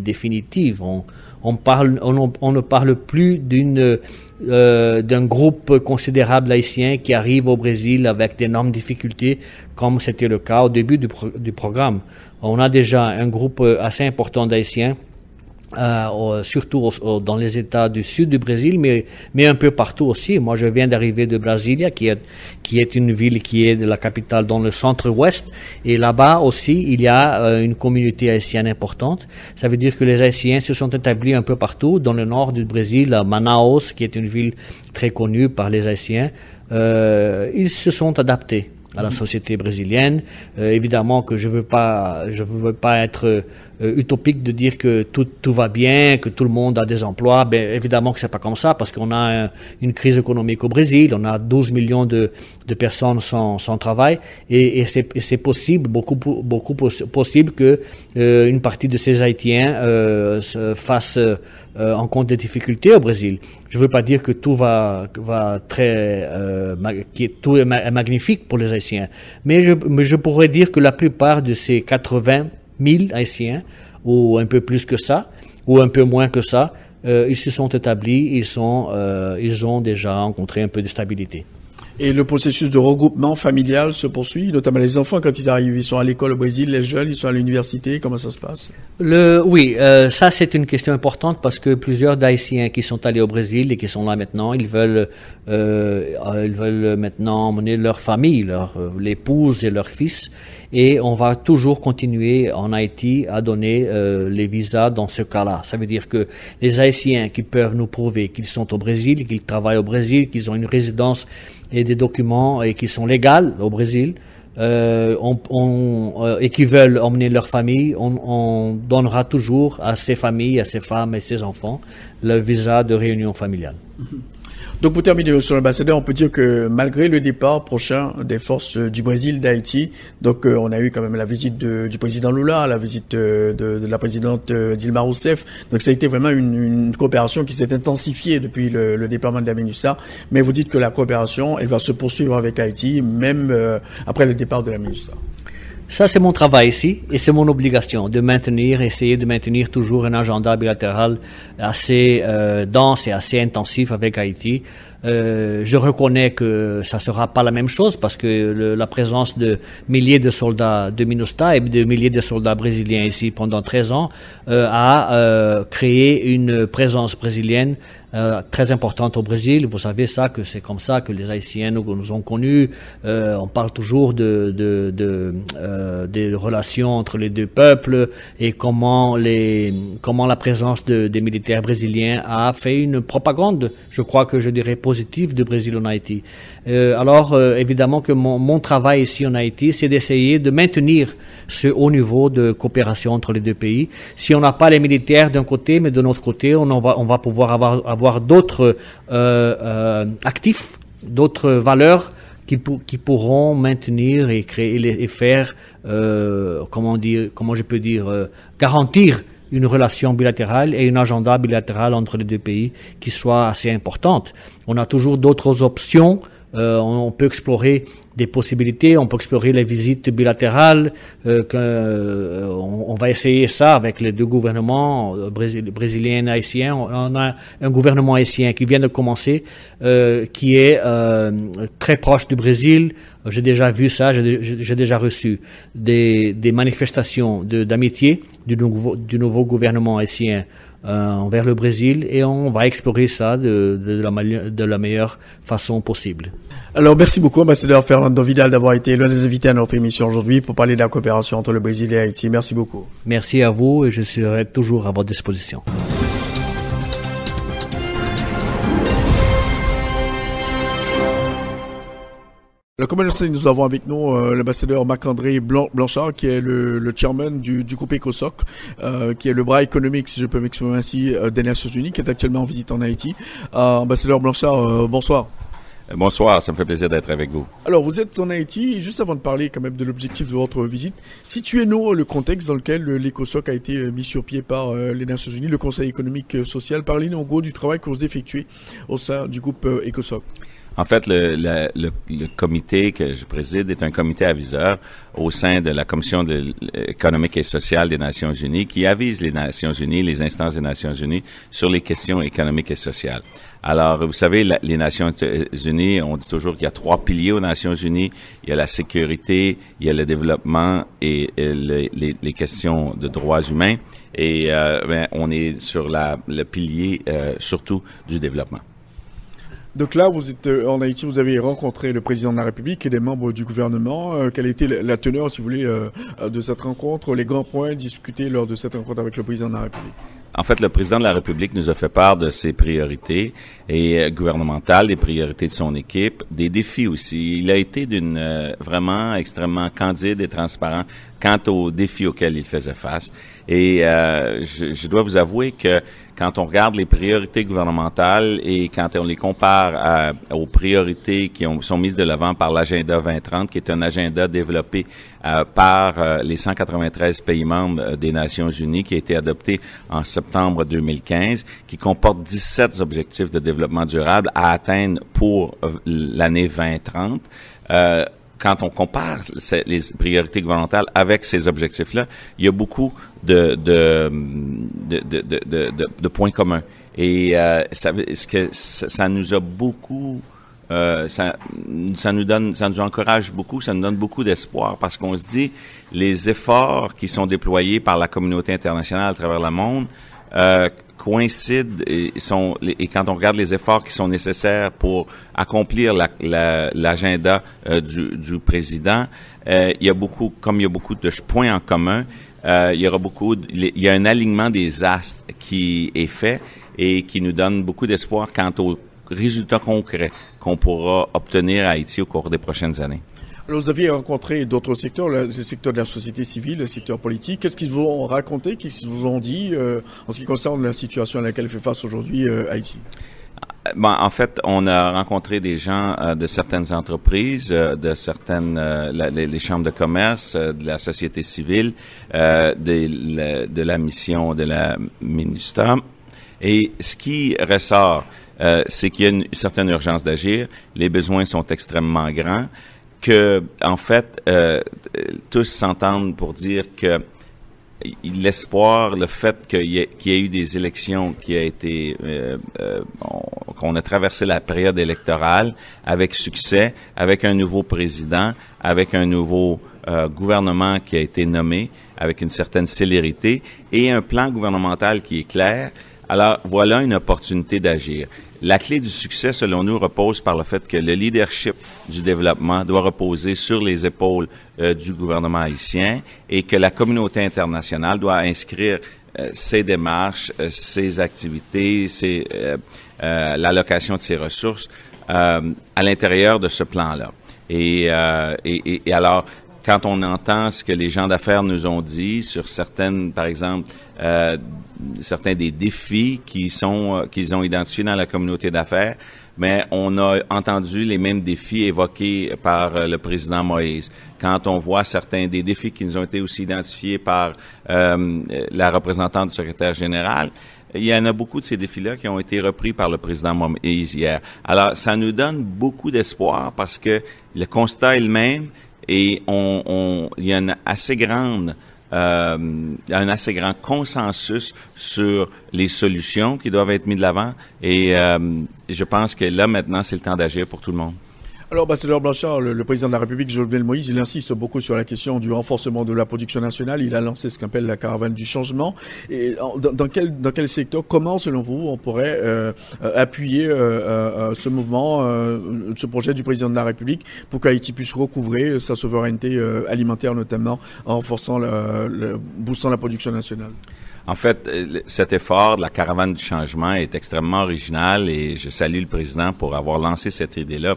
définitive. On ne parle plus d'un groupe considérable haïtien qui arrive au Brésil avec d'énormes difficultés, comme c'était le cas au début du programme. On a déjà un groupe assez important d'Haïtiens, surtout dans les États du sud du Brésil, mais un peu partout aussi. Moi, je viens d'arriver de Brasilia, qui est une ville qui est de la capitale dans le centre-ouest, et là-bas aussi, il y a une communauté haïtienne importante. Ça veut dire que les Haïtiens se sont établis un peu partout, dans le nord du Brésil, à Manaus, qui est une ville très connue par les Haïtiens. Ils se sont adaptés à la société brésilienne. Évidemment que je veux pas être utopique de dire que tout va bien, que tout le monde a des emplois. Ben évidemment que c'est pas comme ça, parce qu'on a une crise économique au Brésil. On a 12 millions de personnes sans travail, et c'est possible, beaucoup possible que une partie de ces Haïtiens fassent en compte des difficultés au Brésil. Je veux pas dire que tout va très tout est magnifique pour les Haïtiens, mais je pourrais dire que la plupart de ces 80 000 Haïtiens, ou un peu plus que ça, ou un peu moins que ça, ils se sont établis, ils ont déjà rencontré un peu de stabilité. Et le processus de regroupement familial se poursuit, notamment les enfants quand ils arrivent, ils sont à l'école au Brésil, les jeunes, ils sont à l'université, comment ça se passe? Oui, ça c'est une question importante, parce que plusieurs d'Haïtiens qui sont allés au Brésil et qui sont là maintenant, ils veulent maintenant emmener leur famille, l'épouse et leur fils, et on va toujours continuer en Haïti à donner les visas dans ce cas-là. Ça veut dire que les Haïtiens qui peuvent nous prouver qu'ils sont au Brésil, qu'ils travaillent au Brésil, qu'ils ont une résidence et des documents et qui sont légaux au Brésil, et qui veulent emmener leur famille, on donnera toujours à ces familles, à ces femmes et ces enfants le visa de réunion familiale. Donc pour terminer, monsieur l'ambassadeur, on peut dire que malgré le départ prochain des forces du Brésil d'Haïti, donc on a eu quand même la visite du président Lula, la visite de la présidente Dilma Rousseff, donc ça a été vraiment une coopération qui s'est intensifiée depuis le déploiement de la MINUSTAH, mais vous dites que la coopération, elle va se poursuivre avec Haïti, même après le départ de la MINUSTAH. Ça, c'est mon travail ici, et c'est mon obligation essayer de maintenir toujours un agenda bilatéral assez dense et assez intensif avec Haïti. Je reconnais que ça sera pas la même chose parce que la présence de milliers de soldats de MINUSTAH et de milliers de soldats brésiliens ici pendant 13 ans a créé une présence brésilienne très importante au Brésil. Vous savez ça, que c'est comme ça que les Haïtiens nous ont connus. On parle toujours des relations entre les deux peuples et comment la présence des militaires brésiliens a fait une propagande, je crois que je dirais positive, du Brésil en Haïti. Alors évidemment que mon travail ici en Haïti, c'est d'essayer de maintenir ce haut niveau de coopération entre les deux pays. Si on n'a pas les militaires d'un côté, mais de l'autre côté, on va pouvoir avoir d'autres actifs, d'autres valeurs qui pourront maintenir et créer et faire, garantir une relation bilatérale et une agenda bilatéral entre les deux pays qui soit assez importante. On a toujours d'autres options. On peut explorer des possibilités, on peut explorer les visites bilatérales, on va essayer ça avec les deux gouvernements, brésilien et haïtien. On a un gouvernement haïtien qui vient de commencer, qui est très proche du Brésil. J'ai déjà vu ça, j'ai déjà reçu des manifestations d'amitié du nouveau gouvernement haïtien envers le Brésil, et on va explorer ça de la meilleure façon possible. Alors, merci beaucoup, ambassadeur Fernando Vidal, d'avoir été l'un des invités à notre émission aujourd'hui pour parler de la coopération entre le Brésil et Haïti. Merci beaucoup. Merci à vous et je serai toujours à votre disposition. Alors, comme nous avons avec nous l'ambassadeur Marc-André Blanchard, qui est le chairman du groupe ECOSOC, qui est le bras économique, si je peux m'exprimer ainsi, des Nations Unies, qui est actuellement en visite en Haïti. Ambassadeur Blanchard, bonsoir. Bonsoir, ça me fait plaisir d'être avec vous. Alors, vous êtes en Haïti, juste avant de parler quand même de l'objectif de votre visite, situez-nous le contexte dans lequel l'ECOSOC a été mis sur pied par les Nations Unies, le Conseil économique et social. Parlez-nous en gros du travail que vous effectuez au sein du groupe ECOSOC. En fait, le comité que je préside est un comité aviseur au sein de la Commission économique et sociale des Nations Unies qui avise les Nations Unies, les instances des Nations Unies sur les questions économiques et sociales. Alors, vous savez, les Nations Unies, on dit toujours qu'il y a 3 piliers aux Nations Unies. Il y a la sécurité, il y a le développement et les questions de droits humains. Et on est sur le pilier surtout du développement. Donc là, vous êtes en Haïti, vous avez rencontré le président de la République et des membres du gouvernement. Quelle était la teneur, si vous voulez, de cette rencontre, les grands points discutés lors de cette rencontre avec le président de la République? En fait, le président de la République nous a fait part de ses priorités et gouvernementales, des priorités de son équipe, des défis aussi. Il a été vraiment extrêmement candide et transparent quant aux défis auxquels il faisait face. Et je dois vous avouer que quand on regarde les priorités gouvernementales et quand on les compare aux priorités qui sont mises de l'avant par l'agenda 2030, qui est un agenda développé par les 193 pays membres des Nations Unies, qui a été adopté en septembre 2015, qui comporte 17 objectifs de développement durable à atteindre pour l'année 2030. Quand on compare les priorités gouvernementales avec ces objectifs-là, il y a beaucoup de points communs. Et ça nous a beaucoup, ça nous encourage beaucoup, ça nous donne beaucoup d'espoir parce qu'on se dit les efforts qui sont déployés par la communauté internationale à travers le monde coïncident et quand on regarde les efforts qui sont nécessaires pour accomplir l'agenda du président, il y a beaucoup de points en commun. Il y a un alignement des astres qui est fait et qui nous donne beaucoup d'espoir quant aux résultats concrets qu'on pourra obtenir à Haïti au cours des prochaines années. Alors, vous aviez rencontré d'autres secteurs, le secteur de la société civile, le secteur politique. Qu'est-ce qu'ils vous ont raconté, qu'est-ce qu'ils vous ont dit en ce qui concerne la situation à laquelle fait face aujourd'hui Haïti? En fait, on a rencontré des gens de certaines entreprises, de certaines les chambres de commerce, de la société civile, de la mission de la MINUSTAH. Et ce qui ressort, c'est qu'il y a une certaine urgence d'agir. Les besoins sont extrêmement grands. Que, en fait, tous s'entendent pour dire que l'espoir, le fait qu'il y ait eu des élections qui qu'on a traversé la période électorale avec succès, avec un nouveau président, avec un nouveau gouvernement qui a été nommé, avec une certaine célérité et un plan gouvernemental qui est clair. Alors, voilà une opportunité d'agir. La clé du succès, selon nous, repose par le fait que le leadership du développement doit reposer sur les épaules du gouvernement haïtien et que la communauté internationale doit inscrire ses démarches, ses activités, l'allocation de ses ressources à l'intérieur de ce plan-là. Et alors, quand on entend ce que les gens d'affaires nous ont dit sur certaines, par exemple, certains des défis qu'ils ont identifiés dans la communauté d'affaires, mais on a entendu les mêmes défis évoqués par le président Moïse. Quand on voit certains des défis qui nous ont été aussi identifiés par la représentante du secrétaire général, il y en a beaucoup de ces défis-là qui ont été repris par le président Moïse hier. Alors, ça nous donne beaucoup d'espoir parce que le constat est le même et il y a une assez grande un assez grand consensus sur les solutions qui doivent être mises de l'avant et je pense que là, maintenant, c'est le temps d'agir pour tout le monde. Alors, ambassadeur Blanchard, le président de la République, Jovenel Moïse, il insiste beaucoup sur la question du renforcement de la production nationale. Il a lancé ce qu'on appelle la caravane du changement. Et dans quel secteur, comment, selon vous, on pourrait appuyer ce mouvement, ce projet du président de la République pour qu'Haïti puisse recouvrer sa souveraineté alimentaire, notamment en renforçant, boostant la production nationale? En fait, cet effort de la caravane du changement est extrêmement original et je salue le président pour avoir lancé cette idée-là.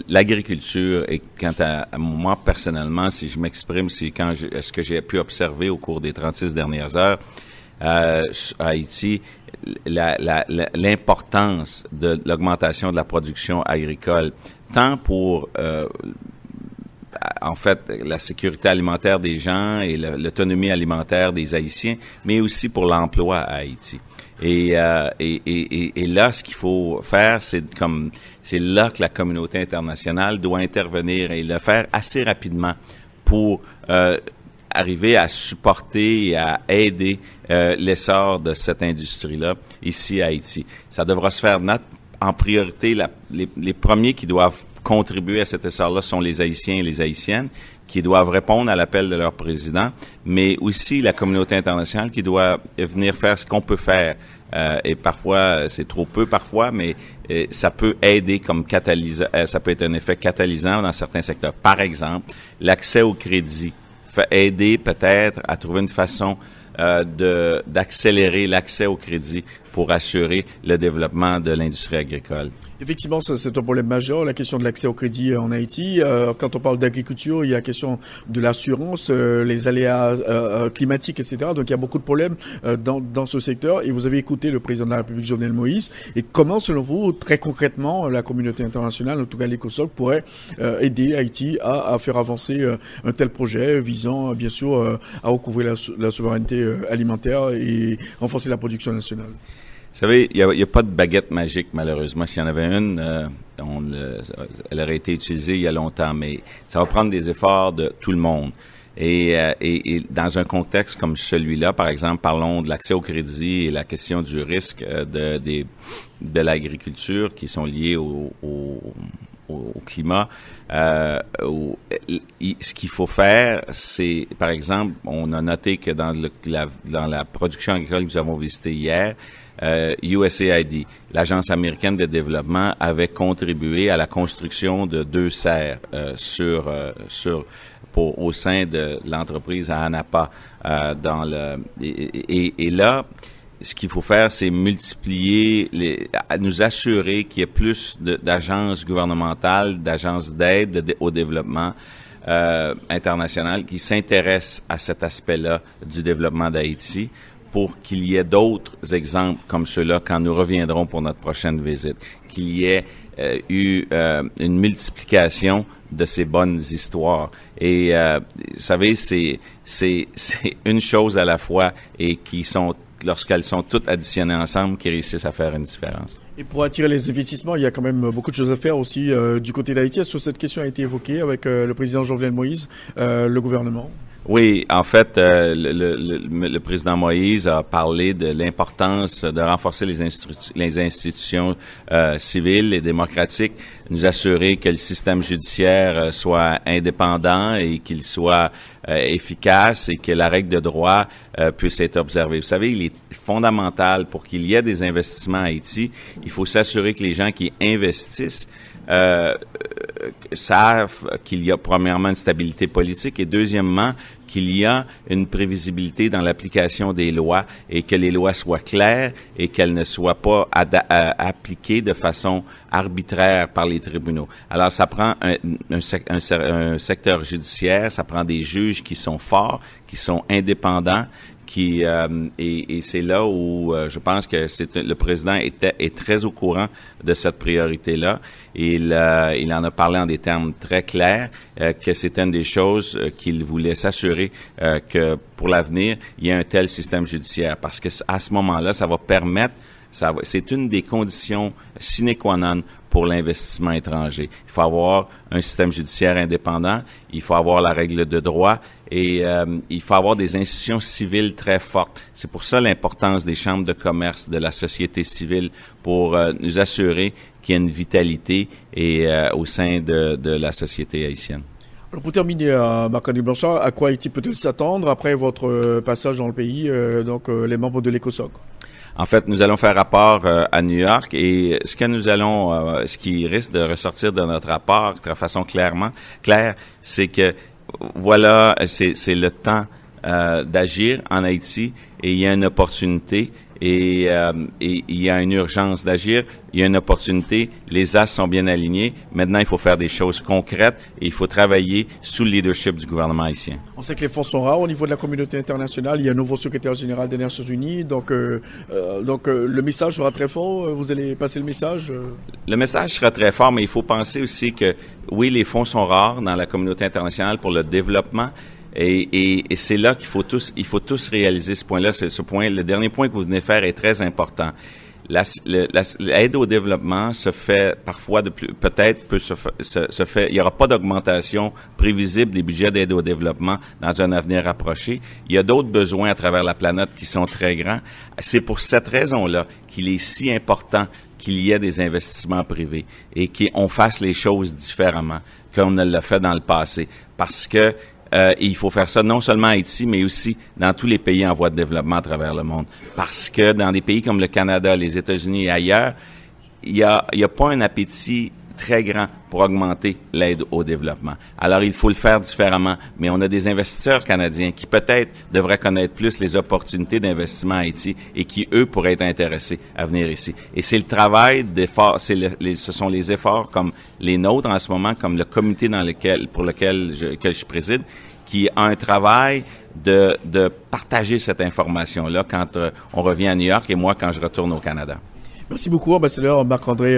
L'agriculture, et quant à moi personnellement, si je m'exprime, c'est ce que j'ai pu observer au cours des 36 dernières heures à Haïti, l'importance de l'augmentation de la production agricole, tant pour en fait la sécurité alimentaire des gens et l'autonomie alimentaire des Haïtiens, mais aussi pour l'emploi à Haïti. Et là, ce qu'il faut faire, c'est là que la communauté internationale doit intervenir et le faire assez rapidement pour arriver à supporter et à aider l'essor de cette industrie-là ici à Haïti. Ça devra se faire en priorité. Les premiers qui doivent contribuer à cet essor-là sont les Haïtiens et les Haïtiennes qui doivent répondre à l'appel de leur président, mais aussi la communauté internationale qui doit venir faire ce qu'on peut faire. Et parfois, c'est trop peu parfois, mais ça peut aider comme catalyseur, ça peut être un effet catalysant dans certains secteurs. Par exemple, l'accès au crédit, aider peut-être à trouver une façon d'accélérer l'accès au crédit pour assurer le développement de l'industrie agricole. Effectivement, c'est un problème majeur, la question de l'accès au crédit en Haïti. Quand on parle d'agriculture, il y a la question de l'assurance, les aléas climatiques, etc. Donc, il y a beaucoup de problèmes dans ce secteur. Et vous avez écouté le président de la République, Jovenel Moïse. Et comment, selon vous, très concrètement, la communauté internationale, en tout cas l'ECOSOC, pourrait aider Haïti à faire avancer un tel projet visant, bien sûr, à recouvrir la souveraineté alimentaire et renforcer la production nationale? Vous savez, il y a pas de baguette magique, malheureusement. S'il y en avait une, elle aurait été utilisée il y a longtemps, mais ça va prendre des efforts de tout le monde. Et dans un contexte comme celui-là, par exemple, parlons de l'accès au crédit et la question du risque de l'agriculture qui sont liés au climat. Ce qu'il faut faire, c'est, par exemple, on a noté que dans la production agricole que nous avons visitée hier, USAID, l'Agence américaine de développement, avait contribué à la construction de 2 serres au sein de l'entreprise à Anapa. Et là, ce qu'il faut faire, c'est multiplier, nous assurer qu'il y ait plus d'agences gouvernementales, d'agences d'aide au développement international qui s'intéressent à cet aspect-là du développement d'Haïti, pour qu'il y ait d'autres exemples comme ceux-là quand nous reviendrons pour notre prochaine visite, qu'il y ait eu une multiplication de ces bonnes histoires. Et vous savez, c'est une chose à la fois et lorsqu'elles sont toutes additionnées ensemble, qui réussissent à faire une différence. Et pour attirer les investissements, il y a quand même beaucoup de choses à faire aussi du côté d'Haïti. Est-ce que cette question a été évoquée avec le président Jovenel Moïse, le gouvernement? Oui, en fait, le président Moïse a parlé de l'importance de renforcer les institutions civiles et démocratiques, nous assurer que le système judiciaire soit indépendant et qu'il soit efficace et que la règle de droit puisse être observée. Vous savez, il est fondamental pour qu'il y ait des investissements à Haïti, il faut s'assurer que les gens qui investissent savent qu'il y a premièrement une stabilité politique et deuxièmement qu'il y a une prévisibilité dans l'application des lois et que les lois soient claires et qu'elles ne soient pas appliquées de façon arbitraire par les tribunaux. Alors, ça prend un secteur judiciaire, ça prend des juges qui sont forts, qui sont indépendants, et c'est là où je pense que le président est très au courant de cette priorité-là. Il en a parlé en des termes très clairs que c'était une des choses qu'il voulait s'assurer que pour l'avenir, il y ait un tel système judiciaire parce que à ce moment-là, ça va permettre, c'est une des conditions sine qua non pour l'investissement étranger. Il faut avoir un système judiciaire indépendant, il faut avoir la règle de droit et il faut avoir des institutions civiles très fortes. C'est pour ça l'importance des chambres de commerce, de la société civile pour nous assurer qu'il y a une vitalité au sein de la société haïtienne. Alors pour terminer, Marc-André Blanchard, à quoi Haïti peut-elle s'attendre après votre passage dans le pays, les membres de l'ECOSOC? En fait, nous allons faire rapport à New York et ce qui risque de ressortir de notre rapport de façon claire, c'est que voilà, c'est le temps d'agir en Haïti et il y a une opportunité et il y a une urgence d'agir, il y a une opportunité, les as sont bien alignés. Maintenant, il faut faire des choses concrètes et il faut travailler sous le leadership du gouvernement haïtien. On sait que les fonds sont rares au niveau de la communauté internationale. Il y a un nouveau secrétaire général des Nations Unies, donc le message sera très fort. Vous allez passer le message? Le message sera très fort, mais il faut penser aussi que oui, les fonds sont rares dans la communauté internationale pour le développement. Et c'est là qu'il faut tous réaliser ce point-là. Le dernier point que vous venez faire est très important. L'aide au développement se fait parfois il n'y aura pas d'augmentation prévisible des budgets d'aide au développement dans un avenir rapproché. Il y a d'autres besoins à travers la planète qui sont très grands. C'est pour cette raison-là qu'il est si important qu'il y ait des investissements privés et qu'on fasse les choses différemment qu'on ne l'a fait dans le passé. Parce que il faut faire ça non seulement à Haïti, mais aussi dans tous les pays en voie de développement à travers le monde. Parce que dans des pays comme le Canada, les États-Unis et ailleurs, il y a pas un appétit très grand pour augmenter l'aide au développement. Alors, il faut le faire différemment. Mais on a des investisseurs canadiens qui peut-être devraient connaître plus les opportunités d'investissement à Haïti et qui, eux, pourraient être intéressés à venir ici. Et c'est le travail d'efforts, ce sont les efforts comme les nôtres en ce moment, comme le comité pour lequel je préside, qui a un travail de partager cette information-là quand on revient à New York et moi quand je retourne au Canada. Merci beaucoup, ambassadeur Marc-André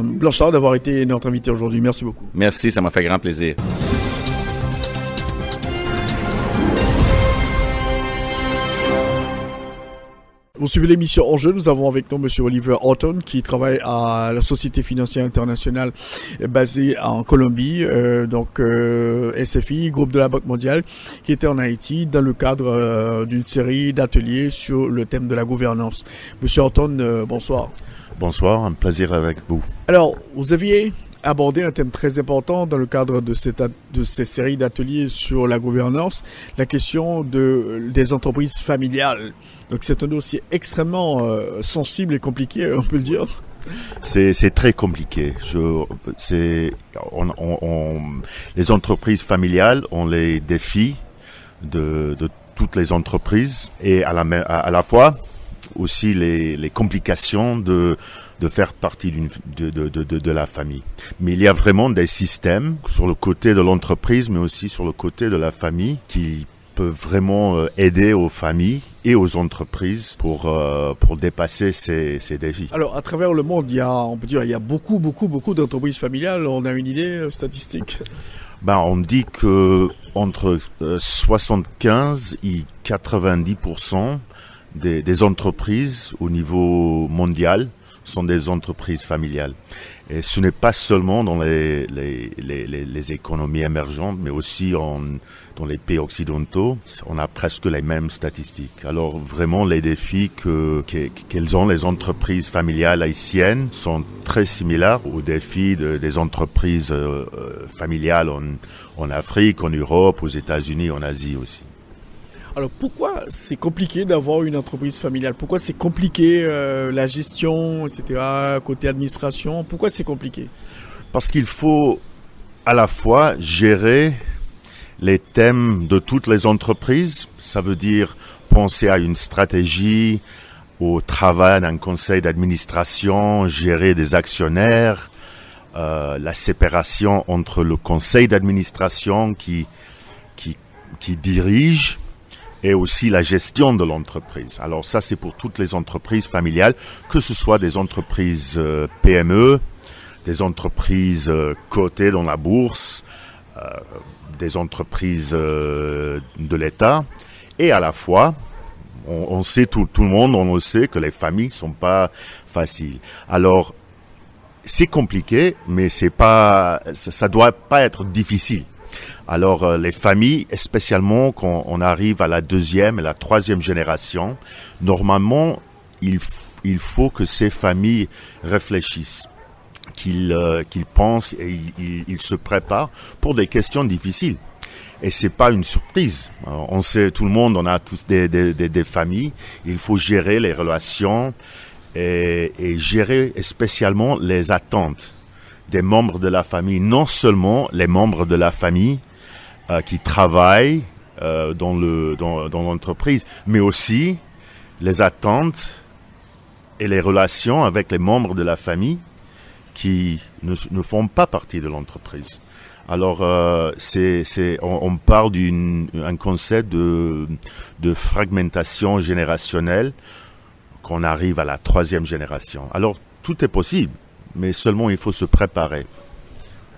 Blanchard, d'avoir été notre invité aujourd'hui. Merci beaucoup. Merci, ça m'a fait grand plaisir. Vous suivez l'émission Enjeu. Nous avons avec nous M. Oliver Horton qui travaille à la Société financière internationale basée en Colombie, SFI, groupe de la Banque mondiale, qui était en Haïti dans le cadre d'une série d'ateliers sur le thème de la gouvernance. M. Horton, bonsoir. Bonsoir, un plaisir avec vous. Alors, vous aviez abordé un thème très important dans le cadre de ces séries d'ateliers sur la gouvernance, la question des entreprises familiales. Donc c'est un dossier extrêmement sensible et compliqué, on peut le dire. C'est très compliqué. Les entreprises familiales ont les défis de toutes les entreprises et à la fois aussi les complications de faire partie de la famille. Mais il y a vraiment des systèmes sur le côté de l'entreprise, mais aussi sur le côté de la famille qui peuvent vraiment aider aux familles et aux entreprises pour dépasser ces défis. Alors, à travers le monde, il y a beaucoup d'entreprises familiales. On a une idée statistique? On dit que entre 75 et 90% des entreprises au niveau mondial sont des entreprises familiales. Et ce n'est pas seulement dans les économies émergentes, mais aussi dans les pays occidentaux. On a presque les mêmes statistiques. Alors vraiment, les défis qu'elles ont les entreprises familiales haïtiennes sont très similaires aux défis des entreprises familiales en Afrique, en Europe, aux États-Unis, en Asie aussi. Alors pourquoi c'est compliqué d'avoir une entreprise familiale? Pourquoi c'est compliqué la gestion, etc., côté administration? Pourquoi c'est compliqué? Parce qu'il faut à la fois gérer les thèmes de toutes les entreprises. Ça veut dire penser à une stratégie, au travail d'un conseil d'administration, gérer des actionnaires, la séparation entre le conseil d'administration qui dirige et aussi la gestion de l'entreprise. Alors ça, c'est pour toutes les entreprises familiales, que ce soit des entreprises PME, des entreprises cotées dans la bourse, des entreprises de l'État, et à la fois, on sait, tout le monde, on le sait, que les familles sont pas faciles. Alors, c'est compliqué, mais ça doit pas être difficile. Alors les familles, spécialement quand on arrive à la deuxième et la troisième génération, normalement il faut que ces familles réfléchissent, qu'ils pensent et ils se préparent pour des questions difficiles. Et c'est pas une surprise. Alors, on sait, tout le monde, on a tous des familles. Il faut gérer les relations et gérer spécialement les attentes des membres de la famille, non seulement les membres de la famille qui travaillent dans l'entreprise, mais aussi les attentes et les relations avec les membres de la famille qui ne font pas partie de l'entreprise. Alors, on parle d'un concept de fragmentation générationnelle qu'on arrive à la troisième génération. Alors, tout est possible, mais seulement il faut se préparer.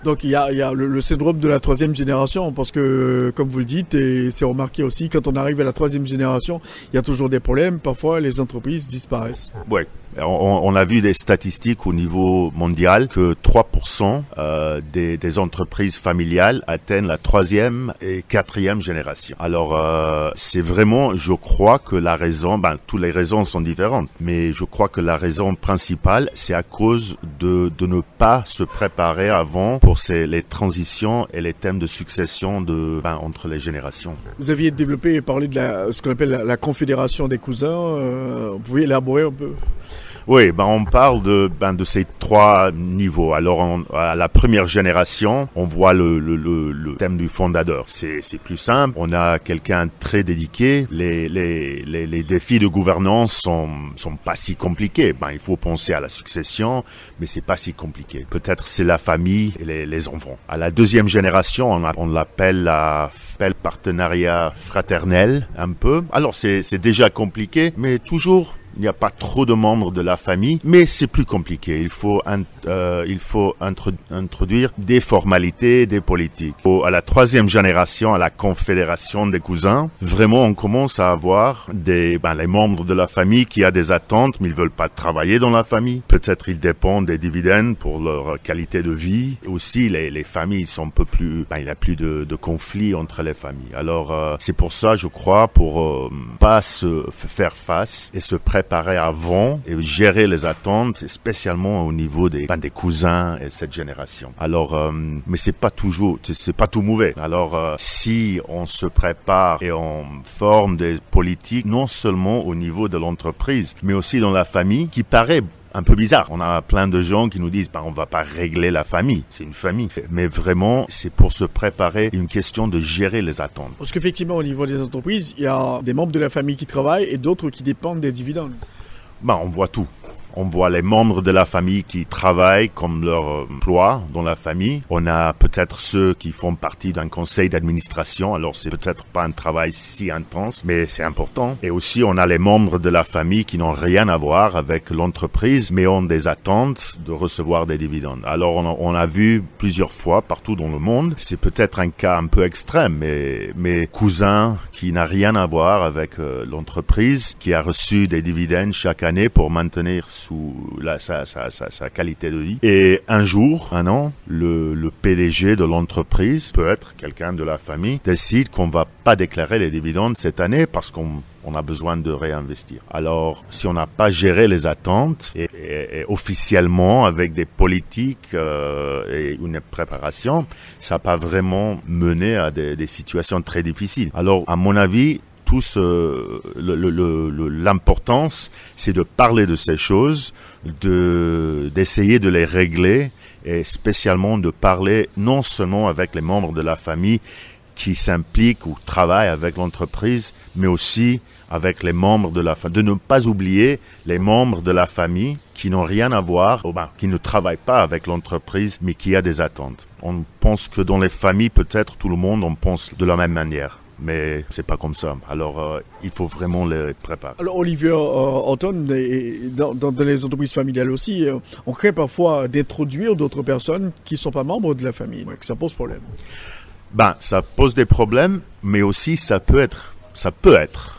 Donc il y a le syndrome de la troisième génération, parce que, comme vous le dites, et c'est remarqué aussi, quand on arrive à la troisième génération, il y a toujours des problèmes. Parfois, les entreprises disparaissent. Oui, on a vu des statistiques au niveau mondial que 3% des entreprises familiales atteignent la troisième et quatrième génération. Alors, c'est vraiment, je crois que la raison, toutes les raisons sont différentes, mais je crois que la raison principale, c'est à cause de ne pas se préparer avant pour les transitions et les thèmes de succession entre les générations. Vous aviez développé et parlé de ce qu'on appelle la confédération des cousins. Vous pouvez élaborer un peu? Oui, on parle de ces trois niveaux. Alors, à la première génération, on voit le thème du fondateur. C'est plus simple. On a quelqu'un très dédié. Les défis de gouvernance sont pas si compliqués. Il faut penser à la succession, mais c'est pas si compliqué. Peut-être c'est la famille et les enfants. À la deuxième génération, on l'appelle partenariat fraternel, un peu. Alors, c'est déjà compliqué, mais toujours, il n'y a pas trop de membres de la famille, mais c'est plus compliqué. Il faut introduire des formalités, des politiques. À la troisième génération, à la confédération des cousins, vraiment, on commence à avoir les membres de la famille qui a des attentes, mais ils veulent pas travailler dans la famille. Peut-être ils dépendent des dividendes pour leur qualité de vie. Et aussi, les familles sont un peu plus, il n'y a plus de conflits entre les familles. Alors, c'est pour ça, je crois, pour pas se faire face et se préparer avant et gérer les attentes, spécialement au niveau des cousins et cette génération. Alors, mais c'est pas tout mauvais. Alors, si on se prépare et on forme des politiques, non seulement au niveau de l'entreprise, mais aussi dans la famille, qui paraît un peu bizarre. On a plein de gens qui nous disent on va pas régler la famille, c'est une famille. Mais vraiment, c'est pour se préparer une question de gérer les attentes. Parce qu'effectivement, au niveau des entreprises, il y a des membres de la famille qui travaillent et d'autres qui dépendent des dividendes. On voit tout. On voit les membres de la famille qui travaillent comme leur emploi dans la famille. On a peut-être ceux qui font partie d'un conseil d'administration. Alors, c'est peut-être pas un travail si intense, mais c'est important. Et aussi, on a les membres de la famille qui n'ont rien à voir avec l'entreprise, mais ont des attentes de recevoir des dividendes. Alors, on a vu plusieurs fois partout dans le monde. C'est peut-être un cas un peu extrême, mais cousin qui n'a rien à voir avec l'entreprise, qui a reçu des dividendes chaque année pour maintenir sa qualité de vie. Et un an, le PDG de l'entreprise, peut être quelqu'un de la famille, décide qu'on va pas déclarer les dividendes cette année parce qu'on a besoin de réinvestir. Alors, si on n'a pas géré les attentes et officiellement avec des politiques et une préparation, ça n'a pas vraiment mené à des situations très difficiles. Alors, à mon avis, l'importance, c'est de parler de ces choses, d'essayer de les régler et spécialement de parler non seulement avec les membres de la famille qui s'impliquent ou travaillent avec l'entreprise, mais aussi avec les membres de la famille. De ne pas oublier les membres de la famille qui n'ont rien à voir, qui ne travaillent pas avec l'entreprise, mais qui a des attentes. On pense que dans les familles, peut-être tout le monde, on pense de la même manière. Mais c'est pas comme ça. Alors, il faut vraiment les préparer. Alors, Olivier Horton, dans les entreprises familiales aussi, on crée parfois d'introduire d'autres personnes qui ne sont pas membres de la famille. Donc, ça pose problème. Ça pose des problèmes, mais aussi ça peut être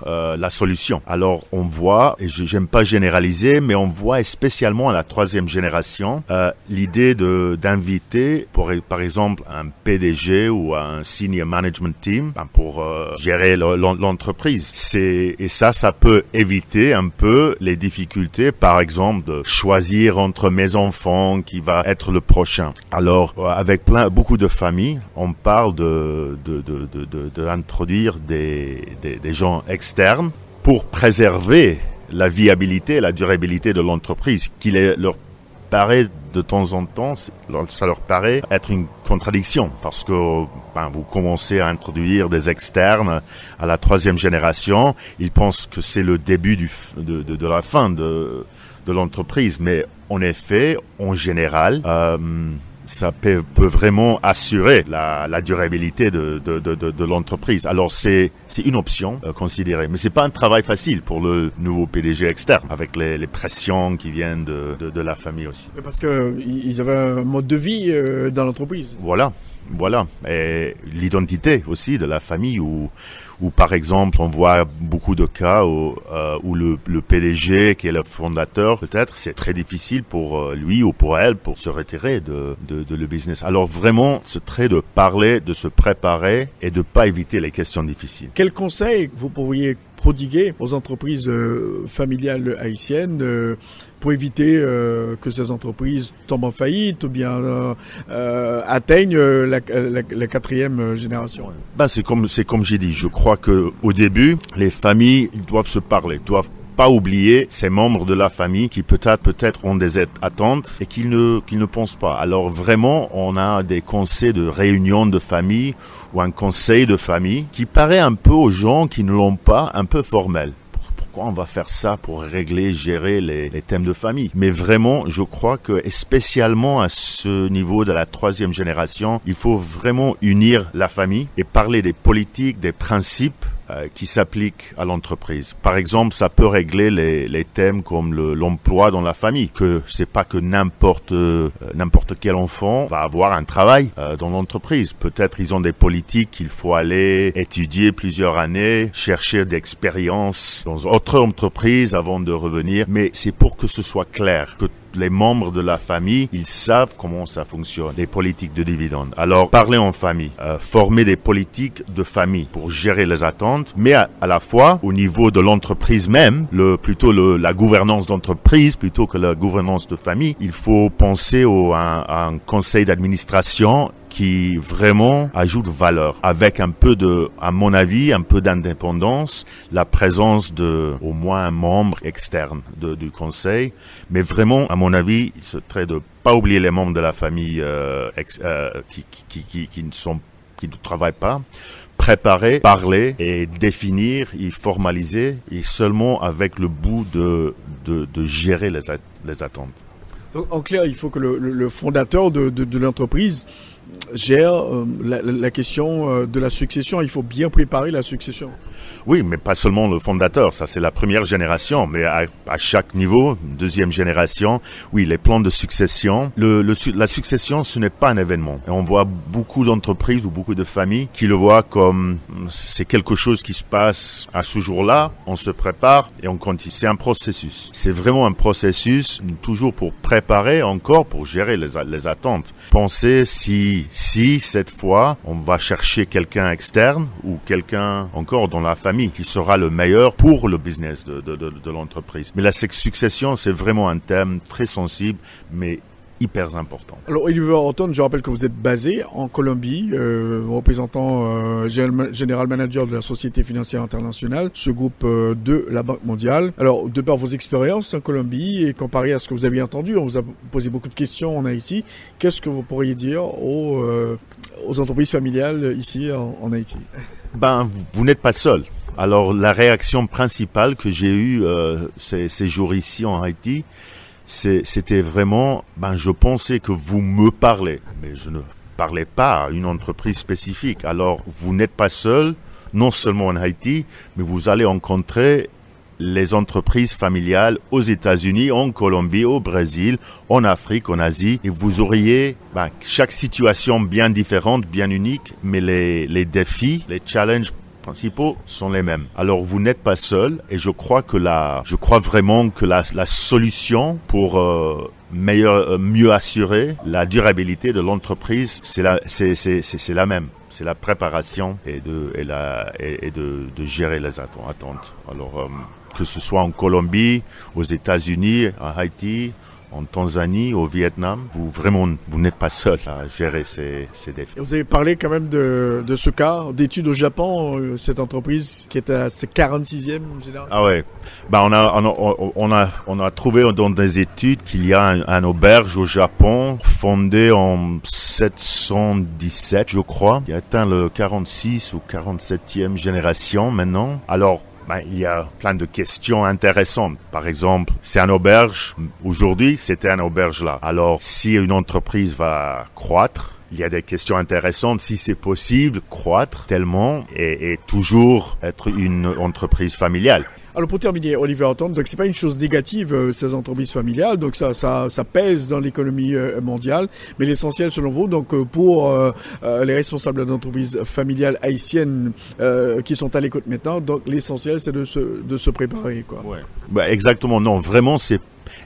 la solution. Alors on voit, et j'aime pas généraliser, mais on voit spécialement à la 3e génération l'idée d'inviter par exemple un PDG ou un senior management team pour gérer l'entreprise. Ça peut éviter un peu les difficultés, par exemple de choisir entre mes enfants qui va être le prochain. Alors avec beaucoup de familles, on parle d'introduire des gens externes pour préserver la viabilité et la durabilité de l'entreprise, qui leur paraît de temps en temps, ça leur paraît être une contradiction parce que vous commencez à introduire des externes à la 3e génération, ils pensent que c'est le début de la fin de l'entreprise, mais en effet, en général, ça peut vraiment assurer la durabilité de l'entreprise. Alors c'est une option considérée, mais c'est pas un travail facile pour le nouveau PDG externe avec les pressions qui viennent de la famille aussi. Parce que ils avaient un mode de vie dans l'entreprise. Voilà. Et l'identité aussi de la famille où par exemple, on voit beaucoup de cas où le PDG, qui est le fondateur, peut-être, c'est très difficile pour lui ou pour elle pour se retirer de le business. Alors vraiment, c'est très de parler, de se préparer et de pas éviter les questions difficiles. Quel conseil vous pourriez prodiguer aux entreprises familiales haïtiennes pour éviter que ces entreprises tombent en faillite ou bien atteignent la 4e génération? C'est comme j'ai dit. Je crois que au début, les familles doivent se parler, doivent pas oublier ces membres de la famille qui peut-être ont des attentes et qui ne pensent pas. Alors vraiment, on a des conseils de réunion de famille ou un conseil de famille qui paraît un peu aux gens qui ne l'ont pas, un peu formel. Pourquoi on va faire ça pour gérer les thèmes de famille? Mais vraiment, je crois que, et spécialement à ce niveau de la 3e génération, il faut vraiment unir la famille et parler des politiques, des principes qui s'appliquent à l'entreprise. Par exemple, ça peut régler les thèmes comme l'emploi dans la famille, que c'est pas que n'importe quel enfant va avoir un travail dans l'entreprise. Peut-être ils ont des politiques qu'il faut aller étudier plusieurs années, chercher d'expérience dans autre entreprise avant de revenir, mais c'est pour que ce soit clair, que les membres de la famille, ils savent comment ça fonctionne, les politiques de dividendes. Alors, parler en famille, former des politiques de famille pour gérer les attentes, mais à la fois, au niveau de l'entreprise même, la gouvernance d'entreprise plutôt que la gouvernance de famille, il faut penser à un conseil d'administration qui vraiment ajoute valeur, avec à mon avis, un peu d'indépendance, la présence au moins un membre externe du conseil, mais vraiment, à mon avis, c'est très de pas oublier les membres de la famille qui ne travaillent pas, préparer, parler et définir et formaliser, et seulement avec le bout de gérer les attentes. Donc, en clair, il faut que le fondateur de l'entreprise gère la question de la succession. Il faut bien préparer la succession. Oui, mais pas seulement le fondateur, ça c'est la première génération, mais à chaque niveau, deuxième génération, oui, les plans de succession. La succession, ce n'est pas un événement. Et on voit beaucoup d'entreprises ou beaucoup de familles qui le voient comme c'est quelque chose qui se passe à ce jour-là, on se prépare et on continue. C'est un processus. C'est vraiment un processus, toujours pour préparer encore, pour gérer les attentes. Pensez si cette fois, on va chercher quelqu'un externe ou quelqu'un encore dans la famille qui sera le meilleur pour le business de l'entreprise. Mais la succession, c'est vraiment un thème très sensible, mais hyper important. Alors, Oliver Horton, je rappelle que vous êtes basé en Colombie, représentant général manager de la Société financière internationale, ce groupe de la Banque mondiale. Alors, de par vos expériences en Colombie et comparé à ce que vous avez entendu, on vous a posé beaucoup de questions en Haïti. Qu'est-ce que vous pourriez dire aux entreprises familiales ici en Haïti? Vous n'êtes pas seul. Alors, la réaction principale que j'ai eue ces jours ici en Haïti, c'était vraiment, je pensais que vous me parlez, mais je ne parlais pas à une entreprise spécifique. Alors, vous n'êtes pas seul, non seulement en Haïti, mais vous allez rencontrer les entreprises familiales aux États-Unis, en Colombie, au Brésil, en Afrique, en Asie. Et vous auriez chaque situation bien différente, bien unique, mais les défis, les challenges principaux sont les mêmes. Alors vous n'êtes pas seul et je crois vraiment que la solution pour mieux assurer la durabilité de l'entreprise, c'est la même. C'est la préparation et de gérer les attentes. Alors que ce soit en Colombie, aux États-Unis, à Haïti, en Tanzanie, au Vietnam, vous n'êtes pas seul à gérer ces défis. Et vous avez parlé quand même de ce cas d'études au Japon, cette entreprise qui est à ses 46e génération. Ah ouais. On a trouvé dans des études qu'il y a un auberge au Japon fondé en 717, je crois, qui atteint le 46 ou 47e génération maintenant. Alors, il y a plein de questions intéressantes. Par exemple, c'est un auberge. Aujourd'hui, c'était un auberge là. Alors, si une entreprise va croître, il y a des questions intéressantes. Si c'est possible, croître tellement et toujours être une entreprise familiale. Alors pour terminer, Oliver Horton, donc c'est pas une chose négative ces entreprises familiales, donc ça pèse dans l'économie mondiale, mais l'essentiel selon vous, donc pour les responsables d'entreprises familiales haïtiennes qui sont à l'écoute maintenant, donc l'essentiel c'est de se préparer, quoi. Ouais. Exactement, non, vraiment c'est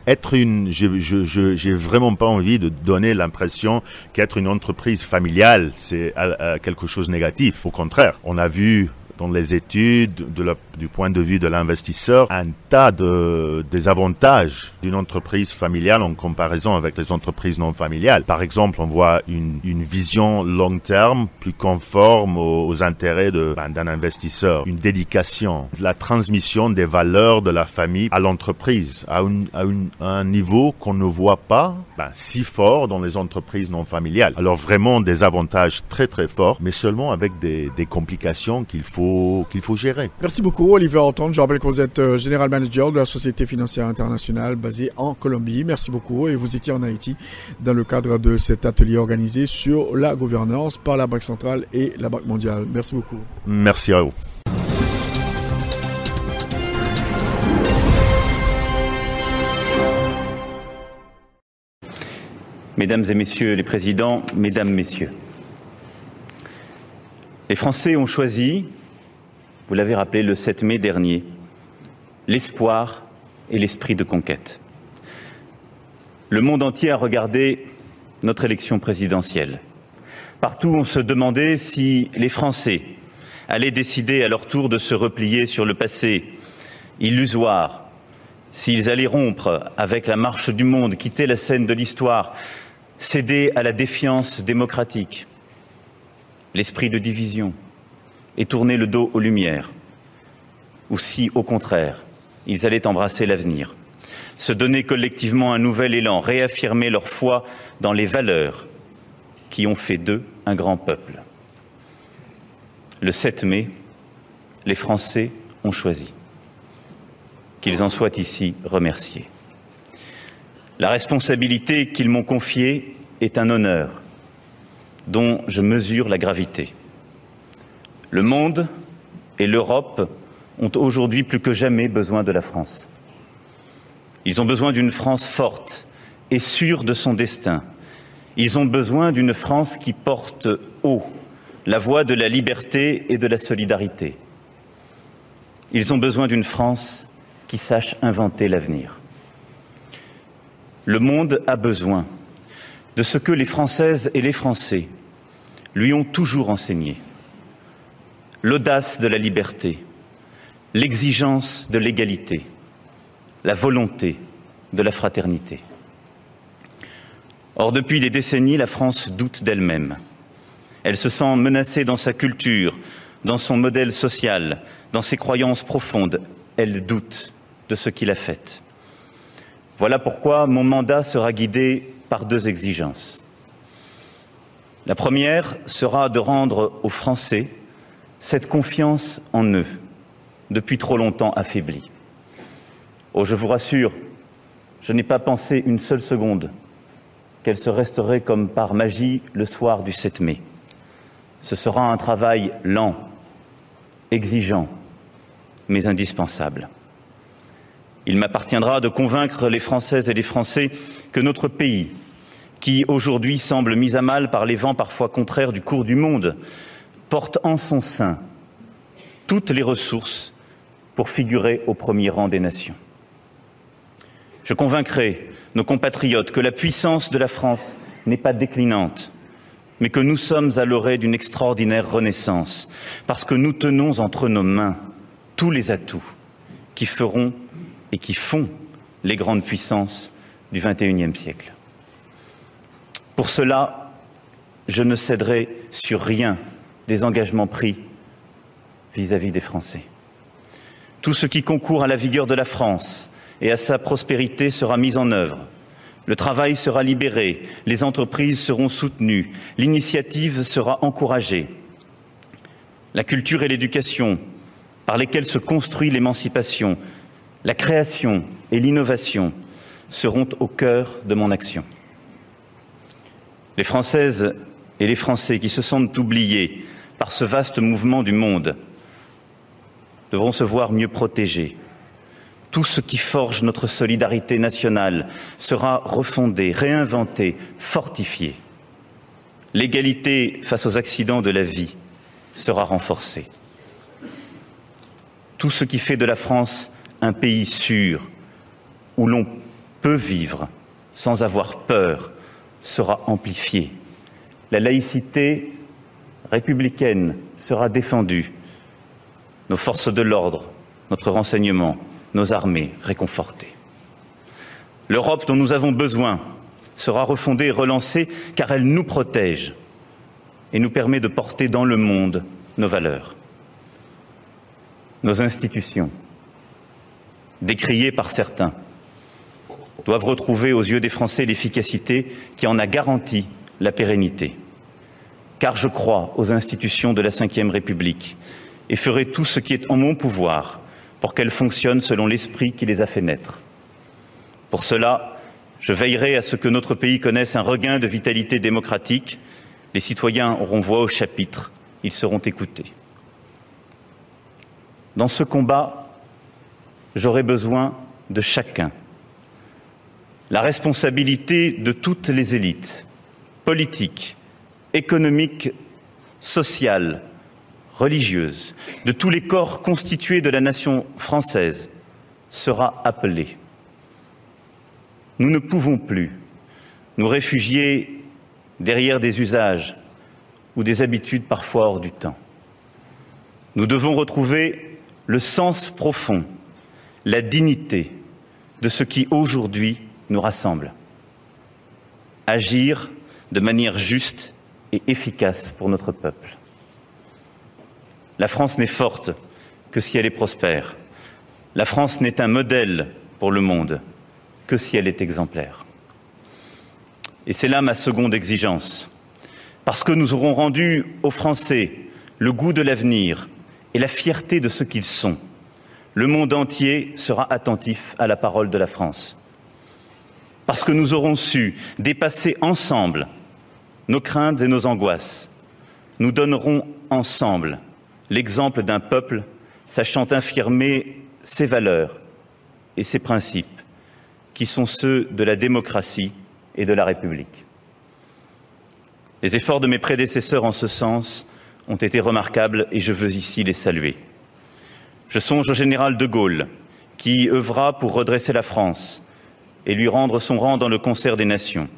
j'ai vraiment pas envie de donner l'impression qu'être une entreprise familiale c'est quelque chose de négatif. Au contraire, on a vu dans les études, du point de vue de l'investisseur, un tas des avantages d'une entreprise familiale en comparaison avec les entreprises non familiales. Par exemple, on voit une vision long terme plus conforme aux intérêts d'un investisseur, une dédication, la transmission des valeurs de la famille à l'entreprise, à un niveau qu'on ne voit pas si fort dans les entreprises non familiales. Alors vraiment des avantages très très forts, mais seulement avec des complications qu'il faut gérer. Merci beaucoup, Oliver Horton. Je rappelle que vous êtes General Manager de la Société financière internationale basée en Colombie. Merci beaucoup. Et vous étiez en Haïti dans le cadre de cet atelier organisé sur la gouvernance par la Banque centrale et la Banque mondiale. Merci beaucoup. Merci à vous. Mesdames et messieurs les présidents, mesdames, messieurs, les Français ont choisi, vous l'avez rappelé, le 7 mai dernier, l'espoir et l'esprit de conquête. Le monde entier a regardé notre élection présidentielle. Partout, on se demandait si les Français allaient décider à leur tour de se replier sur le passé illusoire, s'ils allaient rompre avec la marche du monde, quitter la scène de l'histoire, céder à la défiance démocratique, l'esprit de division, et tourner le dos aux Lumières, ou si, au contraire, ils allaient embrasser l'avenir, se donner collectivement un nouvel élan, réaffirmer leur foi dans les valeurs qui ont fait d'eux un grand peuple. Le 7 mai, les Français ont choisi. Qu'ils en soient ici remerciés. La responsabilité qu'ils m'ont confiée est un honneur dont je mesure la gravité. Le monde et l'Europe ont aujourd'hui plus que jamais besoin de la France. Ils ont besoin d'une France forte et sûre de son destin. Ils ont besoin d'une France qui porte haut la voix de la liberté et de la solidarité. Ils ont besoin d'une France qui sache inventer l'avenir. Le monde a besoin de ce que les Françaises et les Français lui ont toujours enseigné. L'audace de la liberté, l'exigence de l'égalité, la volonté de la fraternité. Or, depuis des décennies, la France doute d'elle-même. Elle se sent menacée dans sa culture, dans son modèle social, dans ses croyances profondes. Elle doute de ce qui l'a fait. Voilà pourquoi mon mandat sera guidé par deux exigences. La première sera de rendre aux Français cette confiance en eux, depuis trop longtemps affaiblie. Oh, je vous rassure, je n'ai pas pensé une seule seconde qu'elle se resterait comme par magie le soir du 7 mai. Ce sera un travail lent, exigeant, mais indispensable. Il m'appartiendra de convaincre les Françaises et les Français que notre pays, qui aujourd'hui semble mis à mal par les vents parfois contraires du cours du monde, porte en son sein toutes les ressources pour figurer au premier rang des nations. Je convaincrai nos compatriotes que la puissance de la France n'est pas déclinante, mais que nous sommes à l'orée d'une extraordinaire renaissance, parce que nous tenons entre nos mains tous les atouts qui feront et qui font les grandes puissances du XXIe siècle. Pour cela, je ne céderai sur rien des engagements pris vis-à-vis des Français. Tout ce qui concourt à la vigueur de la France et à sa prospérité sera mis en œuvre. Le travail sera libéré, les entreprises seront soutenues, l'initiative sera encouragée. La culture et l'éducation, par lesquelles se construit l'émancipation, la création et l'innovation seront au cœur de mon action. Les Françaises et les Français qui se sentent oubliés par ce vaste mouvement du monde devront se voir mieux protégés. Tout ce qui forge notre solidarité nationale sera refondé, réinventé, fortifié. L'égalité face aux accidents de la vie sera renforcée. Tout ce qui fait de la France un pays sûr, où l'on peut vivre sans avoir peur, sera amplifié. La laïcité républicaine sera défendue. Nos forces de l'ordre, notre renseignement, nos armées réconfortées. L'Europe dont nous avons besoin sera refondée et relancée car elle nous protège et nous permet de porter dans le monde nos valeurs. Nos institutions, décriées par certains, doivent retrouver aux yeux des Français l'efficacité qui en a garanti la pérennité. Car je crois aux institutions de la Ve République et ferai tout ce qui est en mon pouvoir pour qu'elles fonctionnent selon l'esprit qui les a fait naître. Pour cela, je veillerai à ce que notre pays connaisse un regain de vitalité démocratique. Les citoyens auront voix au chapitre, ils seront écoutés. Dans ce combat, j'aurai besoin de chacun. La responsabilité de toutes les élites, politiques, économiques, sociales, religieuses, de tous les corps constitués de la nation française, sera appelée. Nous ne pouvons plus nous réfugier derrière des usages ou des habitudes parfois hors du temps. Nous devons retrouver le sens profond, la dignité de ce qui aujourd'hui nous rassemble. Agir de manière juste et efficace pour notre peuple. La France n'est forte que si elle est prospère. La France n'est un modèle pour le monde que si elle est exemplaire. Et c'est là ma seconde exigence. Parce que nous aurons rendu aux Français le goût de l'avenir et la fierté de ce qu'ils sont, le monde entier sera attentif à la parole de la France. Parce que nous aurons su dépasser ensemble nos craintes et nos angoisses. Nous donnerons ensemble l'exemple d'un peuple sachant affirmer ses valeurs et ses principes, qui sont ceux de la démocratie et de la République. Les efforts de mes prédécesseurs en ce sens ont été remarquables et je veux ici les saluer. Je songe au général de Gaulle, qui œuvra pour redresser la France et lui rendre son rang dans le concert des nations.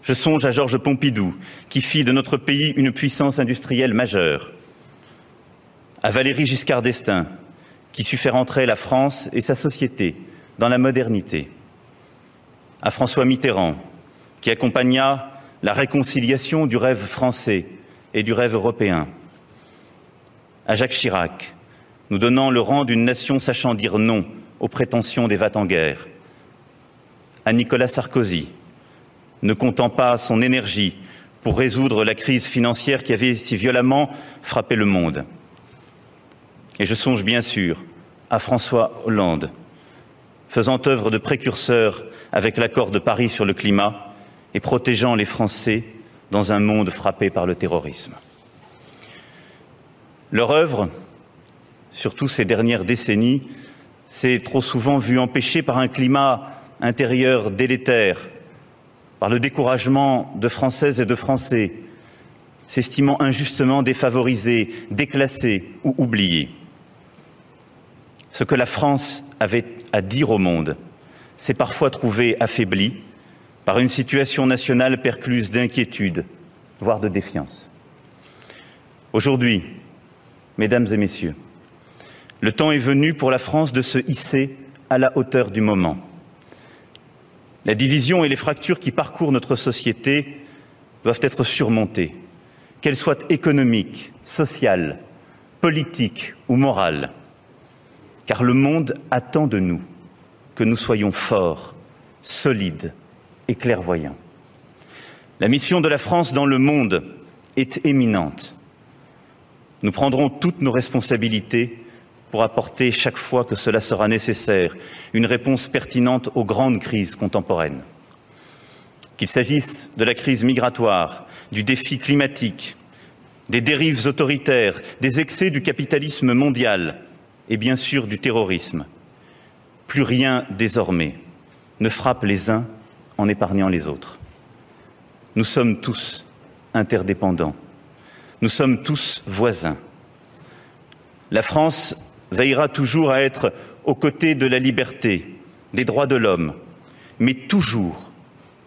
Je songe à Georges Pompidou, qui fit de notre pays une puissance industrielle majeure. À Valéry Giscard d'Estaing, qui sut faire entrer la France et sa société dans la modernité. À François Mitterrand, qui accompagna la réconciliation du rêve français et du rêve européen. À Jacques Chirac, nous donnant le rang d'une nation sachant dire non aux prétentions des va-t-en-guerre. À Nicolas Sarkozy, ne comptant pas son énergie pour résoudre la crise financière qui avait si violemment frappé le monde. Et je songe bien sûr à François Hollande, faisant œuvre de précurseur avec l'accord de Paris sur le climat et protégeant les Français dans un monde frappé par le terrorisme. Leur œuvre, surtout ces dernières décennies, s'est trop souvent vue empêchée par un climat intérieur délétère, par le découragement de Françaises et de Français, s'estimant injustement défavorisés, déclassés ou oubliés. Ce que la France avait à dire au monde s'est parfois trouvé affaibli par une situation nationale percluse d'inquiétude, voire de défiance. Aujourd'hui, mesdames et messieurs, le temps est venu pour la France de se hisser à la hauteur du moment. La division et les fractures qui parcourent notre société doivent être surmontées, qu'elles soient économiques, sociales, politiques ou morales, car le monde attend de nous que nous soyons forts, solides et clairvoyants. La mission de la France dans le monde est éminente. Nous prendrons toutes nos responsabilités pour apporter, chaque fois que cela sera nécessaire, une réponse pertinente aux grandes crises contemporaines. Qu'il s'agisse de la crise migratoire, du défi climatique, des dérives autoritaires, des excès du capitalisme mondial et bien sûr du terrorisme, plus rien désormais ne frappe les uns en épargnant les autres. Nous sommes tous interdépendants. Nous sommes tous voisins. La France veillera toujours à être aux côtés de la liberté, des droits de l'homme, mais toujours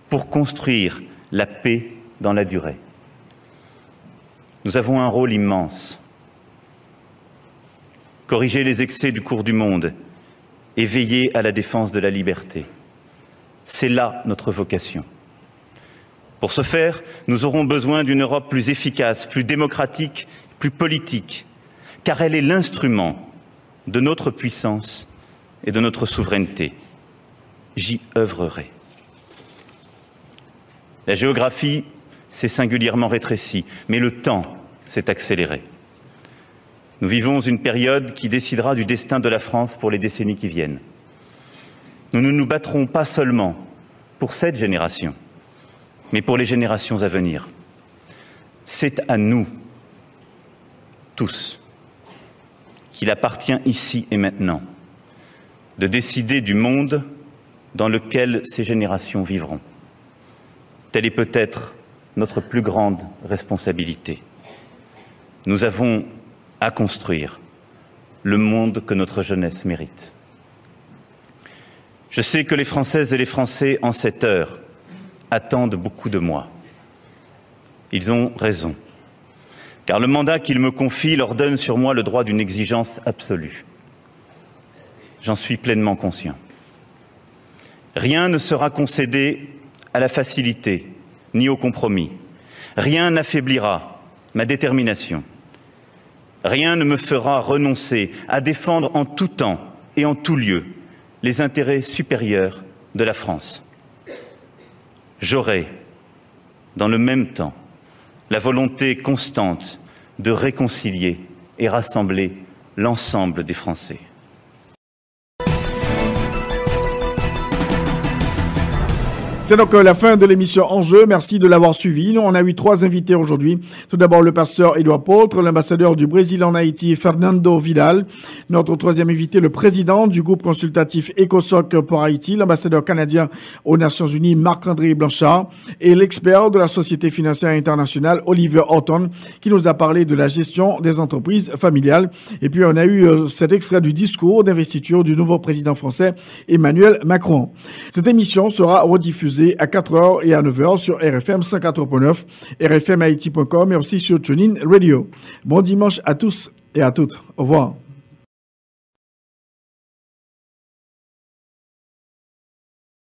pour construire la paix dans la durée. Nous avons un rôle immense. Corriger les excès du cours du monde et veiller à la défense de la liberté. C'est là notre vocation. Pour ce faire, nous aurons besoin d'une Europe plus efficace, plus démocratique, plus politique, car elle est l'instrument de notre puissance et de notre souveraineté. J'y œuvrerai. La géographie s'est singulièrement rétrécie, mais le temps s'est accéléré. Nous vivons une période qui décidera du destin de la France pour les décennies qui viennent. Nous ne nous battrons pas seulement pour cette génération, mais pour les générations à venir. C'est à nous, tous, qu'il appartient ici et maintenant de décider du monde dans lequel ces générations vivront. Telle est peut-être notre plus grande responsabilité. Nous avons à construire le monde que notre jeunesse mérite. Je sais que les Françaises et les Français, en cette heure, attendent beaucoup de moi. Ils ont raison, car le mandat qu'ils me confient leur donne sur moi le droit d'une exigence absolue. J'en suis pleinement conscient. Rien ne sera concédé à la facilité, ni au compromis. Rien n'affaiblira ma détermination. Rien ne me fera renoncer à défendre en tout temps et en tout lieu les intérêts supérieurs de la France. J'aurai, dans le même temps, la volonté constante de réconcilier et rassembler l'ensemble des Français. C'est donc la fin de l'émission Enjeu. Merci de l'avoir suivi. Nous, on a eu 3 invités aujourd'hui. Tout d'abord, le pasteur Édouard Poltre, l'ambassadeur du Brésil en Haïti, Fernando Vidal. Notre 3e invité, le président du groupe consultatif ECOSOC pour Haïti, l'ambassadeur canadien aux Nations Unies, Marc-André Blanchard, et l'expert de la Société financière internationale, Oliver Horton, qui nous a parlé de la gestion des entreprises familiales. Et puis, on a eu cet extrait du discours d'investiture du nouveau président français, Emmanuel Macron. Cette émission sera rediffusée à 4h et à 9h sur RFM 104.9, rfmhaiti.com et aussi sur TuneIn Radio. Bon dimanche à tous et à toutes. Au revoir.